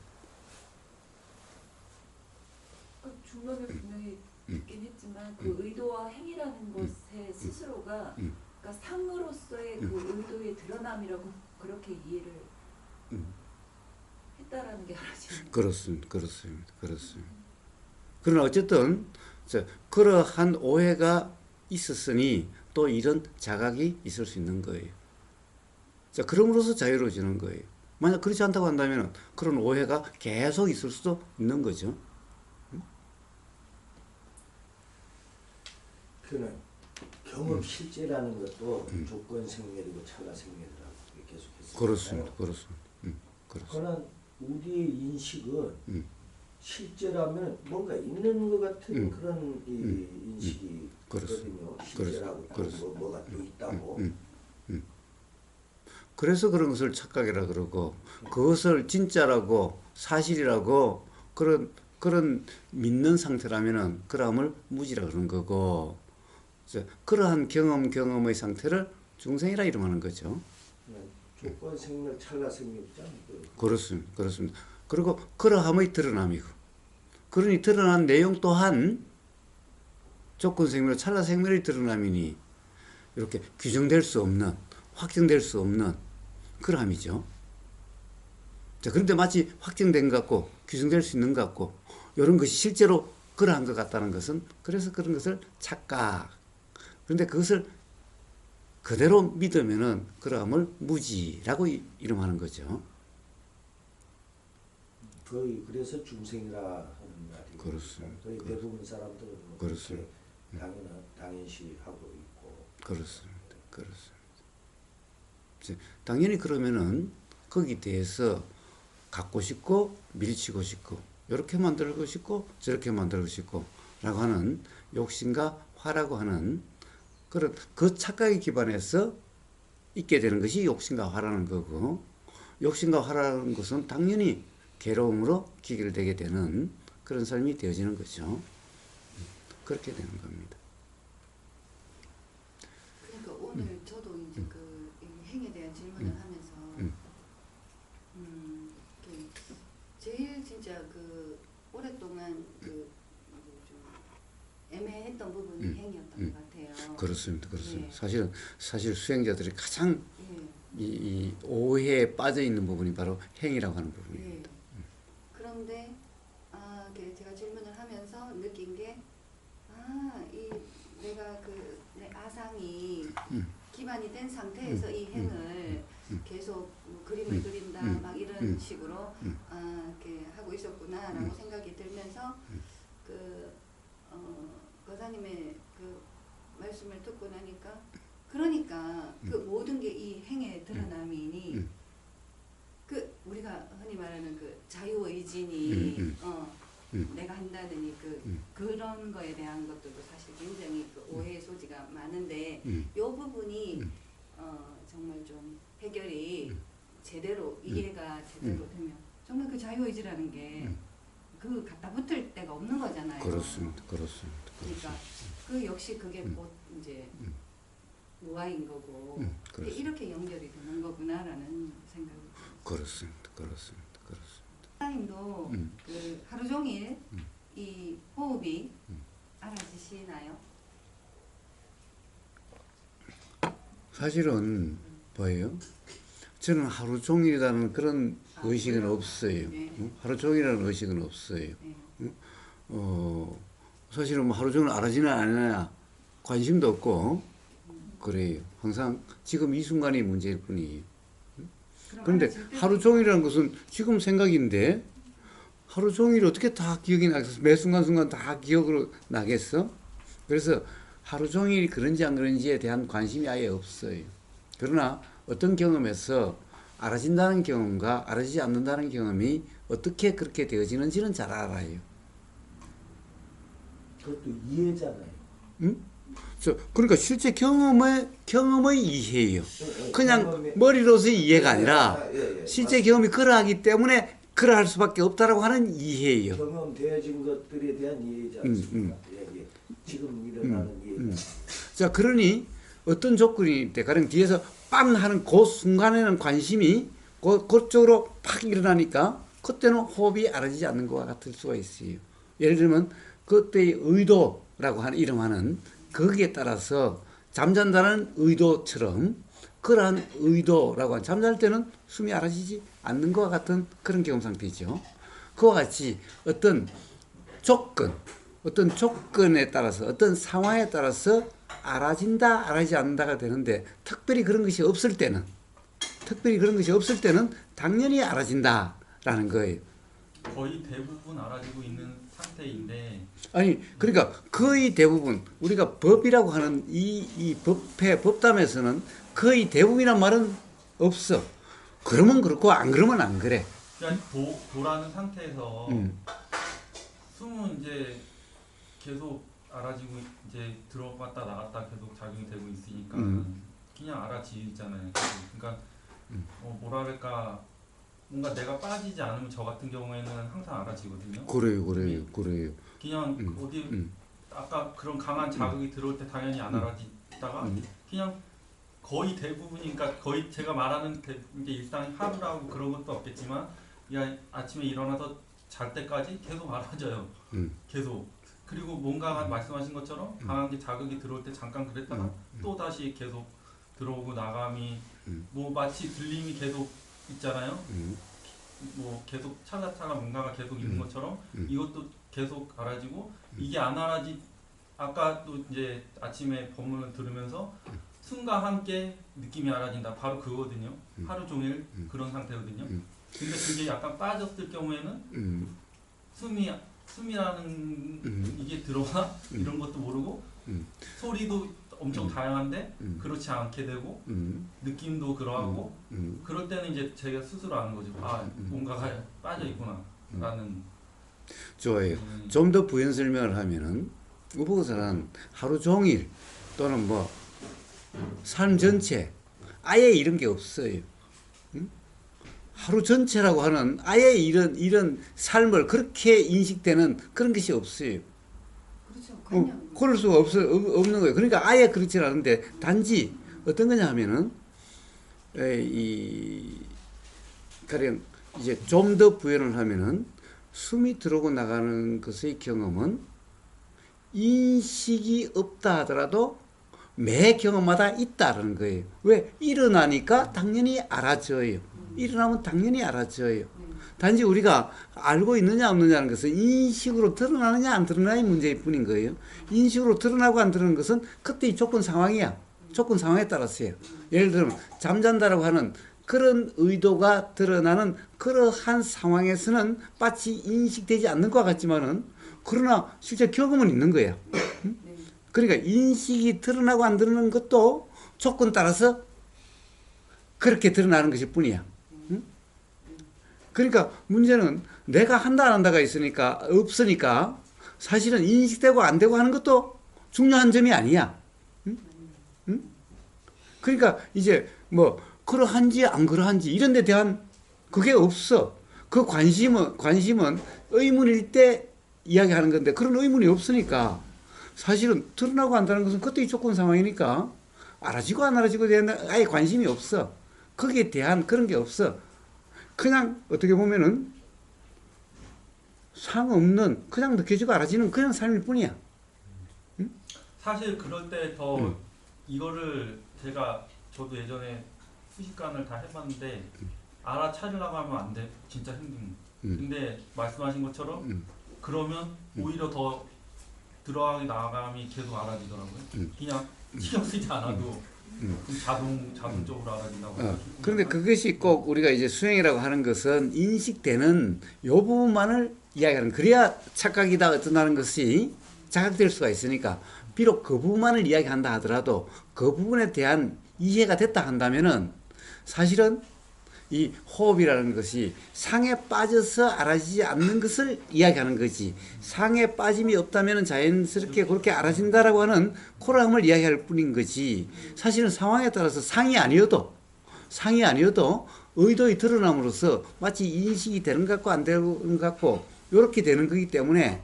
Speaker 5: 중간에 분명히 있긴 했지만 그 의도와 행위라는 것의 스스로가 그러니까 상으로서의 그 의도의 드러남이라고 그렇게 이해를 했다라는 게 알아지는
Speaker 2: 그렇습니다. 그러나 어쨌든 그러한 오해가 있었으니 또 이런 자각이 있을 수 있는 거예요. 자, 그럼으로써 자유로워지는 거예요. 만약 그렇지 않다고 한다면 그런 오해가 계속 있을 수도 있는 거죠.
Speaker 4: 그는 경험 실제라는 것도 조건 생멸이고 찰나 생멸이라고 계속해서
Speaker 2: 그렇습니다.
Speaker 4: 그러나 우리의 인식은 실제라면 뭔가 있는 것 같은 그런 이 인식이 있거든요. 실제라고 뭐가 또 있다고.
Speaker 2: 그래서 그런 것을 착각이라 그러고 그것을 진짜라고 사실이라고 그런 믿는 상태라면은 그람을 무지라 그러는 거고 그러한 경험의 상태를 중생이라 이름하는 거죠.
Speaker 4: 조건 생멸 찰나 생멸이잖아요.
Speaker 2: 그렇습니다. 그리고 그러함의 드러남이고 그러니 드러난 내용 또한 조건 생멸 찰나 생멸의 드러남이니 이렇게 규정될 수 없는 확정될 수 없는 그러함이죠. 자, 그런데 마치 확정된 것 같고 규정될 수 있는 것 같고 이런 것이 실제로 그러한 것 같다는 것은 그래서 그런 것을 착각. 그런데 그것을 그대로 믿으면은 그러함을 무지라고 이름하는 거죠.
Speaker 4: 거의 그래서 중생이라 하는 말이
Speaker 2: 그렇습니다.
Speaker 4: 거의 대부분 사람들은 뭐
Speaker 2: 그렇습니다.
Speaker 4: 당연시 하고 있고.
Speaker 2: 그렇습니다. 당연히 그러면은 거기에 대해서 갖고 싶고 밀치고 싶고 이렇게 만들고 싶고 저렇게 만들고 싶고 라고 하는 욕심과 화라고 하는 그런 그 착각에 기반해서 있게 되는 것이 욕심과 화라는 거고 욕심과 화라는 것은 당연히 괴로움으로 기결되게 되는 그런 삶이 되어지는 거죠. 그렇게 되는 겁니다.
Speaker 1: 그러니까 오늘 저도 이제 그 행에 대한 질문을 하면서 이렇게 제일 진짜 그 오랫동안 그 좀 애매했던 부분이 행이었던 것 같아요.
Speaker 2: 그렇습니다.
Speaker 1: 예.
Speaker 2: 사실 수행자들이 가장
Speaker 1: 예.
Speaker 2: 이 오해에 빠져 있는 부분이 바로 행이라고 하는 부분입니다.
Speaker 1: 예. 그런데 제가 질문을 하면서 느낀 게 이 내가 그 내 아상이 기반이 된 상태에서 이 행을 계속 그림을 그린다 막 이런 식으로 이렇게 하고 있었구나라고 생각이 들면서 그 거사님의 그 말씀을 듣고 나니까 그러니까 그 모든 게 이 행의 드러남이니 그 우리가 흔히 말하는 그 자유의지니 내가 한다는 그런 거에 대한 것들도 사실 굉장히 그 오해의 소지가 많은데 이 부분이 정말 좀 해결이 제대로 이해가 제대로 되면 정말 그 자유의지라는 게 그 갖다 붙을 데가 없는 거잖아요.
Speaker 2: 그렇습니다.
Speaker 1: 그러니까 그 역시 그게 곧 이제 무아인 거고
Speaker 2: 그렇습니다.
Speaker 1: 이렇게 연결이 되는 거구나라는 생각이 들었어요.
Speaker 2: 그렇습니다.
Speaker 1: 사장님도 그 하루 종일 이 호흡이 알아지시나요?
Speaker 2: 사실은 뭐예요? 저는 하루 종일이라는 그런 의식은
Speaker 1: 그래요?
Speaker 2: 없어요.
Speaker 1: 네.
Speaker 2: 하루 종일이라는 의식은 없어요.
Speaker 1: 네.
Speaker 2: 사실은 뭐 하루 종일 알아지나 안 하나 관심도 없고 그래요. 항상 지금 이 순간이 문제일 뿐이에요.
Speaker 1: 그럼
Speaker 2: 그런데
Speaker 1: 알아질 때도
Speaker 2: 하루 종일이라는 것은 지금 생각인데 하루 종일 어떻게 다 기억이 나겠어? 매 순간순간 다 기억으로 나겠어? 그래서 하루 종일 그런지 안 그런지에 대한 관심이 아예 없어요. 그러나 어떤 경험에서 알아진다는 경험과 알아지지 않는다는 경험이 어떻게 그렇게 되어지는지는 잘 알아요.
Speaker 4: 그것도 이해잖아요.
Speaker 2: 그러니까 실제 경험의 이해예요. 그냥
Speaker 4: 경험의-
Speaker 2: 머리로서의 이해가 아니라
Speaker 4: 예,
Speaker 2: 실제 경험이 그러하기 때문에 그러할 수밖에 없다라고 하는 이해예요.
Speaker 4: 경험되어진 것들에 대한 이해지 않습니까? 예. 지금 일어나는 이해가.
Speaker 2: 자, 그러니 어떤 조건이 때 가령 뒤에서 빰 하는 그 순간에는 관심이 그쪽으로 팍 일어나니까 그때는 호흡이 알아지지 않는 것과 같을 수가 있어요. 예를 들면 그때의 의도라고 하는 이름하는 거기에 따라서 잠잔다는 의도처럼 그러한 의도라고 하는 잠잘 때는 숨이 알아지지 않는 것과 같은 그런 경험 상태이죠. 그와 같이 어떤 조건에 따라서 어떤 상황에 따라서 알아진다 알아지지 않는다가 되는데 특별히 그런 것이 없을 때는 당연히 알아진다라는 거예요.
Speaker 3: 거의 대부분 알아지고 있는 상태인데
Speaker 2: 아니 그러니까 거의 대부분 우리가 법이라고 하는 이 법담에서는 거의 대부분이란 말은 없어. 그러면 그렇고 안 그러면 안 그래.
Speaker 3: 그냥 도라는 상태에서 숨은 이제 계속 알아지고 이제 들어갔다 나갔다 계속 작용이 되고 있으니까 그냥 알아지잖아요. 그러니까 뭐랄까 뭔가 내가 빠지지 않으면 저 같은 경우에는 항상 알아지거든요.
Speaker 2: 그래요.
Speaker 3: 그냥 어디 아까 그런 강한 자극이 들어올 때 당연히 안 알아지다가 그냥 거의 대부분이니까 거의 제가 말하는 이제 일상 하루라고 그런 것도 없겠지만 그냥 아침에 일어나서 잘 때까지 계속 알아져요. 계속. 그리고 뭔가 말씀하신 것처럼 강한 게 자극이 들어올 때 잠깐 그랬다가 또 다시 계속 들어오고 나감이 뭐 마치 들림이 계속 있잖아요. 뭐 계속 찰나찰나 뭔가가 계속 있는 것처럼 이것도 계속 알아지고 이게 안 알아지 아까도 이제 아침에 법문을 들으면서 숨과 함께 느낌이 알아진다. 바로 그거거든요. 하루 종일 그런 상태거든요. 근데 그게 약간 빠졌을 경우에는 숨이라는 이게 들어와 이런 것도 모르고 소리도 엄청 다양한데 그렇지 않게 되고 느낌도 그러하고 그럴 때는 이제 제가 스스로 아는 거죠. 아 뭔가가 빠져 있구나 라는.
Speaker 2: 좋아요. 좀 더 부연 설명을 하면은 우보사는 하루 종일 또는 뭐 삶 전체 아예 이런 게 없어요. 하루 전체라고 하는 아예 이런 삶을 그렇게 인식되는 그런 것이 없어요.
Speaker 1: 그렇죠. 그냥
Speaker 2: 그럴 수가 없는 거예요. 그러니까 아예 그렇지 않은데 단지 어떤 거냐 하면은 가령 이제 좀 더 부연을 하면은 숨이 들어오고 나가는 것의 경험은 인식이 없다 하더라도 매 경험마다 있다는 거예요. 왜? 일어나니까 당연히 알아져요. 일어나면 당연히 알아져요. 단지 우리가 알고 있느냐 없느냐는 것은 인식으로 드러나느냐 안 드러나의 문제일 뿐인 거예요. 인식으로 드러나고 안 드러나는 것은 그때의 조건 상황이야. 조건 상황에 따라서요. 예를 들면 잠잔다라고 하는 그런 의도가 드러나는 그러한 상황에서는 마치 인식되지 않는 것 같지만은 그러나 실제 경험은 있는 거야. 그러니까 인식이 드러나고 안 드러나는 것도 조건 따라서 그렇게 드러나는 것일 뿐이야. 그러니까 문제는 내가 한다 안 한다가 없으니까 사실은 인식되고 안 되고 하는 것도 중요한 점이 아니야. 그러니까 이제 뭐 그러한지 안 그러한지 이런 데 대한 그게 없어. 그 관심은 의문일 때 이야기하는 건데 그런 의문이 없으니까 사실은 드러나고 안다는 것은 그때의 조건 상황이니까 알아지고 안 알아지고에 대한 아예 관심이 없어. 거기에 대한 그런 게 없어. 그냥 어떻게 보면은 상없는 그냥 느껴지고 알아지는 그냥 삶일 뿐이야.
Speaker 3: 사실 그럴 때 더 이거를 저도 예전에 수십간을 다 해봤는데 알아차리려고 하면 안 돼. 진짜 힘든. 근데 말씀하신 것처럼 그러면 오히려 더 들어가기 나감이 계속 알아지더라고요. 그냥 신경 쓰지 않아도 자동적으로 알아진다고.
Speaker 2: 그런데 그것이 꼭 우리가 이제 수행이라고 하는 것은 인식되는 요 부분만을 이야기하는 그래야 착각이다 어떠다는 것이 자각될 수가 있으니까 비록 그 부분만을 이야기한다 하더라도 그 부분에 대한 이해가 됐다 한다면은 사실은 이 호흡이라는 것이 상에 빠져서 알아지지 않는 것을 이야기하는 거지. 상에 빠짐이 없다면 자연스럽게 그렇게 알아진다라고 하는 그러함을 이야기할 뿐인 거지. 사실은 상황에 따라서 상이 아니어도 의도에 드러남으로써 마치 인식이 되는 것 같고 안 되는 것 같고 이렇게 되는 거기 때문에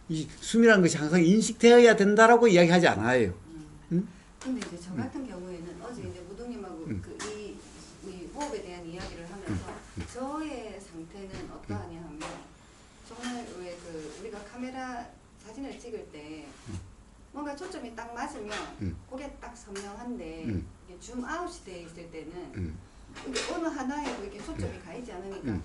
Speaker 2: 이 숨이라는 것이 항상 인식되어야 된다라고 이야기하지 않아요.
Speaker 1: 근데 이제 저 같은 경우에는 어제 이제 무동님하고 이 호흡에 대한 이야기를 하면서 저의 상태는 어떠하냐 하면 정말 왜 우리가 카메라 사진을 찍을 때 뭔가 초점이 딱 맞으면 그게 딱 선명한데 이게 줌 아웃이 돼 있을 때는 이게 어느 하나에 이렇게 초점이 가 있지 않으니까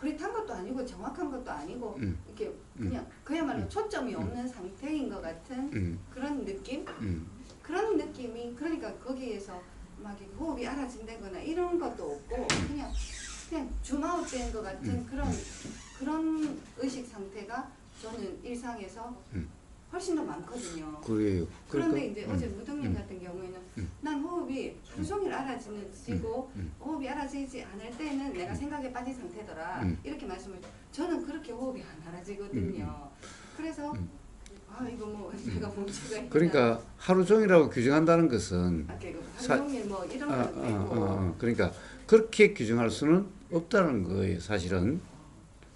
Speaker 1: 흐릿한 것도 아니고 정확한 것도 아니고 이렇게 그냥 그야말로 초점이 없는 상태인 것 같은 그런 느낌? 그런 느낌이 그러니까 거기에서 막 이렇게 호흡이 알아진다거나 이런 것도 없고 그냥 줌아웃 된 것 같은 그런 의식 상태가 저는 일상에서 훨씬 더 많거든요.
Speaker 2: 그래요.
Speaker 1: 그런데 이제 어제 무등님 같은 경우에는 난 호흡이 하루 종일 알아지고 호흡이 알아지지 않을 때는 내가 생각에 빠진 상태더라 이렇게 말씀을 저는 그렇게 호흡이 안 알아지거든요. 그래서 이거 뭐 내가 문제가 있나
Speaker 2: 그러니까 하루 종일이라고 규정한다는 것은
Speaker 1: 하루 종일 뭐 이런 것도 있고
Speaker 2: 그러니까 그렇게 규정할 수는 없다는 거예요. 사실은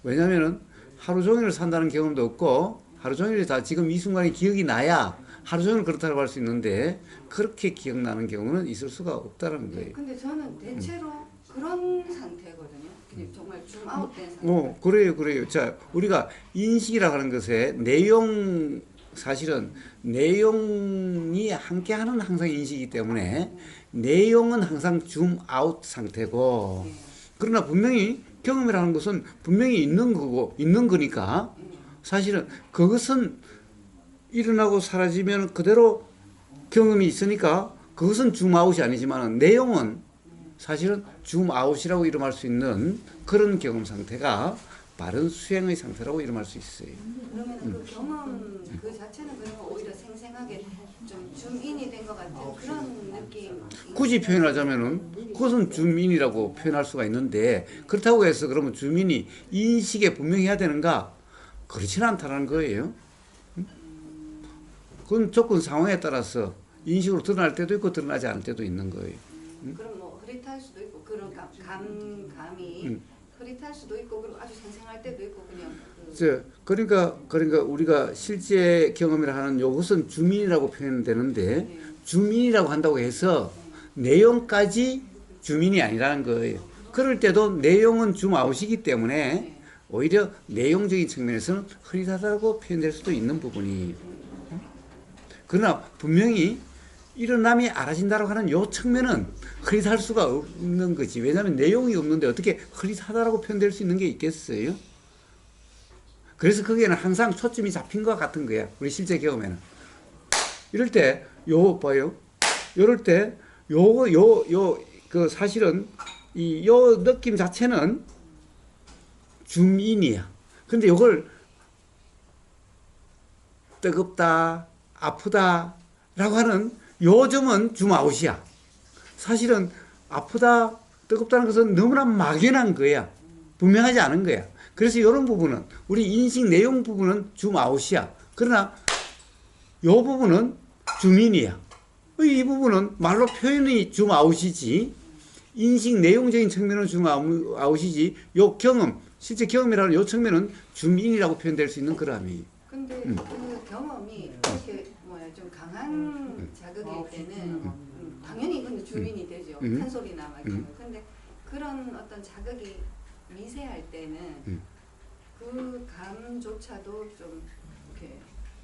Speaker 2: 왜냐하면은 하루 종일 산다는 경험도 없고 하루 종일 다 지금 이 순간에 기억이 나야 하루 종일 그렇다고 할 수 있는데 그렇게 기억나는 경우는 있을 수가 없다는 거예요.
Speaker 1: 근데 저는 대체로 그런 상태거든요. 그냥 정말 줌아웃된 상태.
Speaker 2: 그래요. 자, 우리가 인식이라고 하는 것에 사실은 내용이 함께하는 항상 인식이기 때문에 내용은 항상 줌아웃 상태고 그러나 분명히 경험이라는 것은 분명히 있는 거니까 사실은 그것은 일어나고 사라지면 그대로 경험이 있으니까 그것은 줌아웃이 아니지만 내용은 사실은 줌아웃이라고 이름할 수 있는 그런 경험 상태가 바른 수행의 상태라고 이름할 수 있어요.
Speaker 1: 그러면 그 경험 그 자체는 그러면 오히려 생생하게 좀 줌인이 된 것 같은 그런 느낌.
Speaker 2: 굳이 표현하자면은 그것은 줌인이라고 표현할 수가 있는데 그렇다고 해서 그러면 줌인이 인식에 분명해야 되는가? 그렇지는 않다는 거예요. 그건 조건 상황에 따라서 인식으로 드러날 때도 있고 드러나지 않을 때도 있는 거예요.
Speaker 1: 그럼 뭐 흐릿할 수도 있고 그런 감이 흐릿할 수도 있고 그리고 아주 생생할 때도 있고 그냥
Speaker 2: 그러니까 우리가 실제 경험이라 하는 이것은 주민이라고 표현되는데 주민이라고 한다고 해서 내용까지 주민이 아니라는 거예요. 그럴 때도 내용은 줌아웃이기 때문에 오히려 내용적인 측면에서는 흐릿하다고 표현될 수도 있는 부분이 그러나 분명히 일어남이 알아진다고 하는 요 측면은 흐릿할 수가 없는 거지. 왜냐하면 내용이 없는데 어떻게 흐릿하다라고 표현될 수 있는 게 있겠어요? 그래서 거기에는 항상 초점이 잡힌 것 같은 거야. 우리 실제 경험에는. 이럴 때, 봐요. 이럴 때, 그 사실은, 요 느낌 자체는 줌인이야. 근데 요걸 뜨겁다, 아프다, 라고 하는 요점은 줌아웃이야. 사실은 아프다, 뜨겁다는 것은 너무나 막연한 거야. 분명하지 않은 거야. 그래서 이런 부분은 우리 인식 내용 부분은 줌아웃이야. 그러나 이 부분은 줌인이야. 이 부분은 말로 표현이 줌아웃이지 인식 내용적인 측면은 줌아웃이지 요 경험, 실제 경험이라는 요 측면은 줌인이라고 표현될 수 있는 그람이에요.
Speaker 1: 근데 그 경험이 이렇게 좀 강한 자극일 때는 당연히 이건 줌인이 되죠. 큰 소리나 막 이런 거. 근데 그런 어떤 자극이 미세할 때는 그 감조차도 좀 이렇게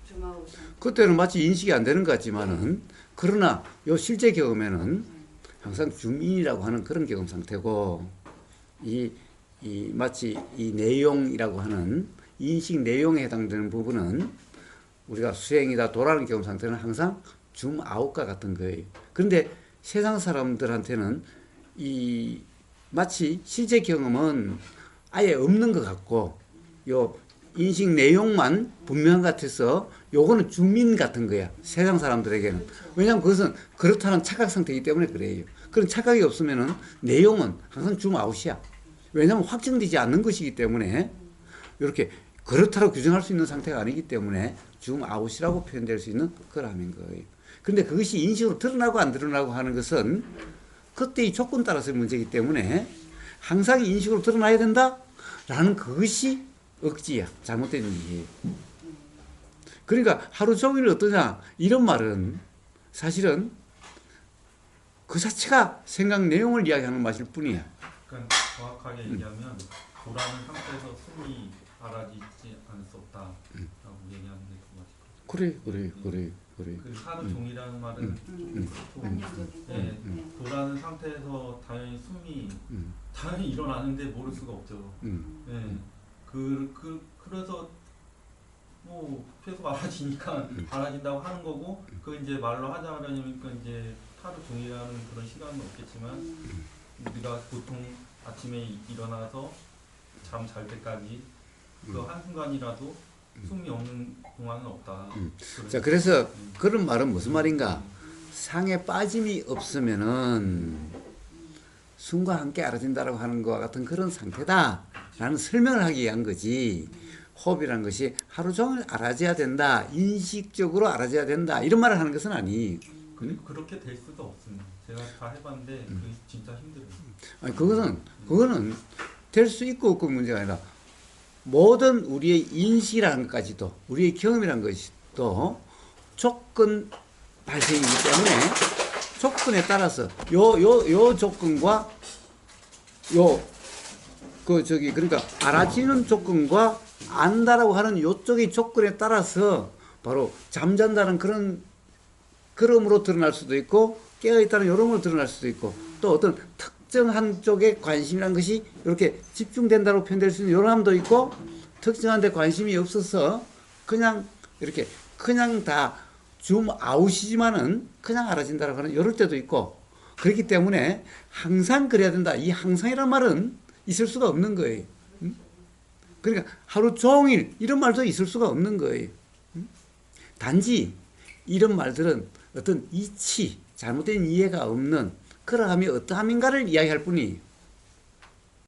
Speaker 1: 줌아웃.
Speaker 2: 그때는 마치 인식이 안 되는 것 같지만은 그러나 요 실제 경험에는 항상 줌인이라고 하는 그런 경험 상태고 이 마치 이 내용이라고 하는 인식 내용에 해당되는 부분은 우리가 수행이다 도라는 경험 상태는 항상 줌아웃과 같은 거예요. 그런데 세상 사람들한테는 마치 실제 경험은 아예 없는 것 같고 요 인식 내용만 분명한 것 같아서 요거는 주민 같은 거야. 세상 사람들에게는. 왜냐하면 그것은 그렇다는 착각 상태이기 때문에 그래요. 그런 착각이 없으면은 내용은 항상 줌 아웃이야. 왜냐하면 확정되지 않는 것이기 때문에 이렇게 그렇다고 규정할 수 있는 상태가 아니기 때문에 줌 아웃이라고 표현될 수 있는 거라는 거예요. 그런데 그것이 인식으로 드러나고 안 드러나고 하는 것은 그때의 조건 따라서 문제이기 때문에 항상 인식으로 드러나야 된다라는 그것이 억지야. 잘못된 이해. 그러니까 하루 종일 어떠냐 이런 말은 사실은 그 자체가 생각 내용을 이야기하는 맛일 뿐이야.
Speaker 3: 그러니까 정확하게 얘기하면 도라는 상태에서 숨이 알아지지 않을 수 없다라고 얘기하는 게 더 맞을 것 같아요.
Speaker 2: 그래.
Speaker 3: 그 하루 종이라는 말은
Speaker 1: 관념적이고.
Speaker 3: 예, 도라는 상태에서 당연히 숨이 당연히 일어나는데 모를 수가 없죠. 예, 그래서 뭐 계속 알아지니까 알아진다고 하는 거고 그 이제 말로 하자면니까 이제 하루 종이라는 그런 시간은 없겠지만 우리가 보통 아침에 일어나서 잠 잘 때까지 그 한순간이라도 숨이 없는 동안은 없다.
Speaker 2: 자, 그래서 그런 말은 무슨 말인가? 상에 빠짐이 없으면은 숨과 함께 알아진다라고 하는 것과 같은 그런 상태다라는 설명을 하기 위한 거지. 호흡이라는 것이 하루 종일 알아져야 된다, 인식적으로 알아져야 된다 이런 말을 하는 것은 아니.
Speaker 3: 그렇게 될 수도 없습니다. 제가 다 해봤는데 그게 진짜 힘들어요.
Speaker 2: 아니 그거는 될 수 있고 없고 문제가 아니라 모든 우리의 인식이라는 것까지도 우리의 경험이라는 것도 조건 발생이기 때문에 조건에 따라서 요 조건과 그러니까 알아지는 조건과 안다라고 하는 요쪽의 조건에 따라서 바로 잠잔다는 그럼으로 드러날 수도 있고 깨어있다는 요름으로 드러날 수도 있고 또 어떤 특정한 쪽에 관심이라는 것이 이렇게 집중된다고 표현될 수 있는 요람도 있고 특정한 데 관심이 없어서 그냥 이렇게 그냥 다 줌 아웃이지만은 그냥 알아진다라고 하는 이럴 때도 있고 그렇기 때문에 항상 그래야 된다. 이 항상이란 말은 있을 수가 없는 거예요. 그러니까 하루 종일 이런 말도 있을 수가 없는 거예요. 단지 이런 말들은 어떤 이치, 잘못된 이해가 없는 그러함이 어떠함인가를 이야기할 뿐이에요.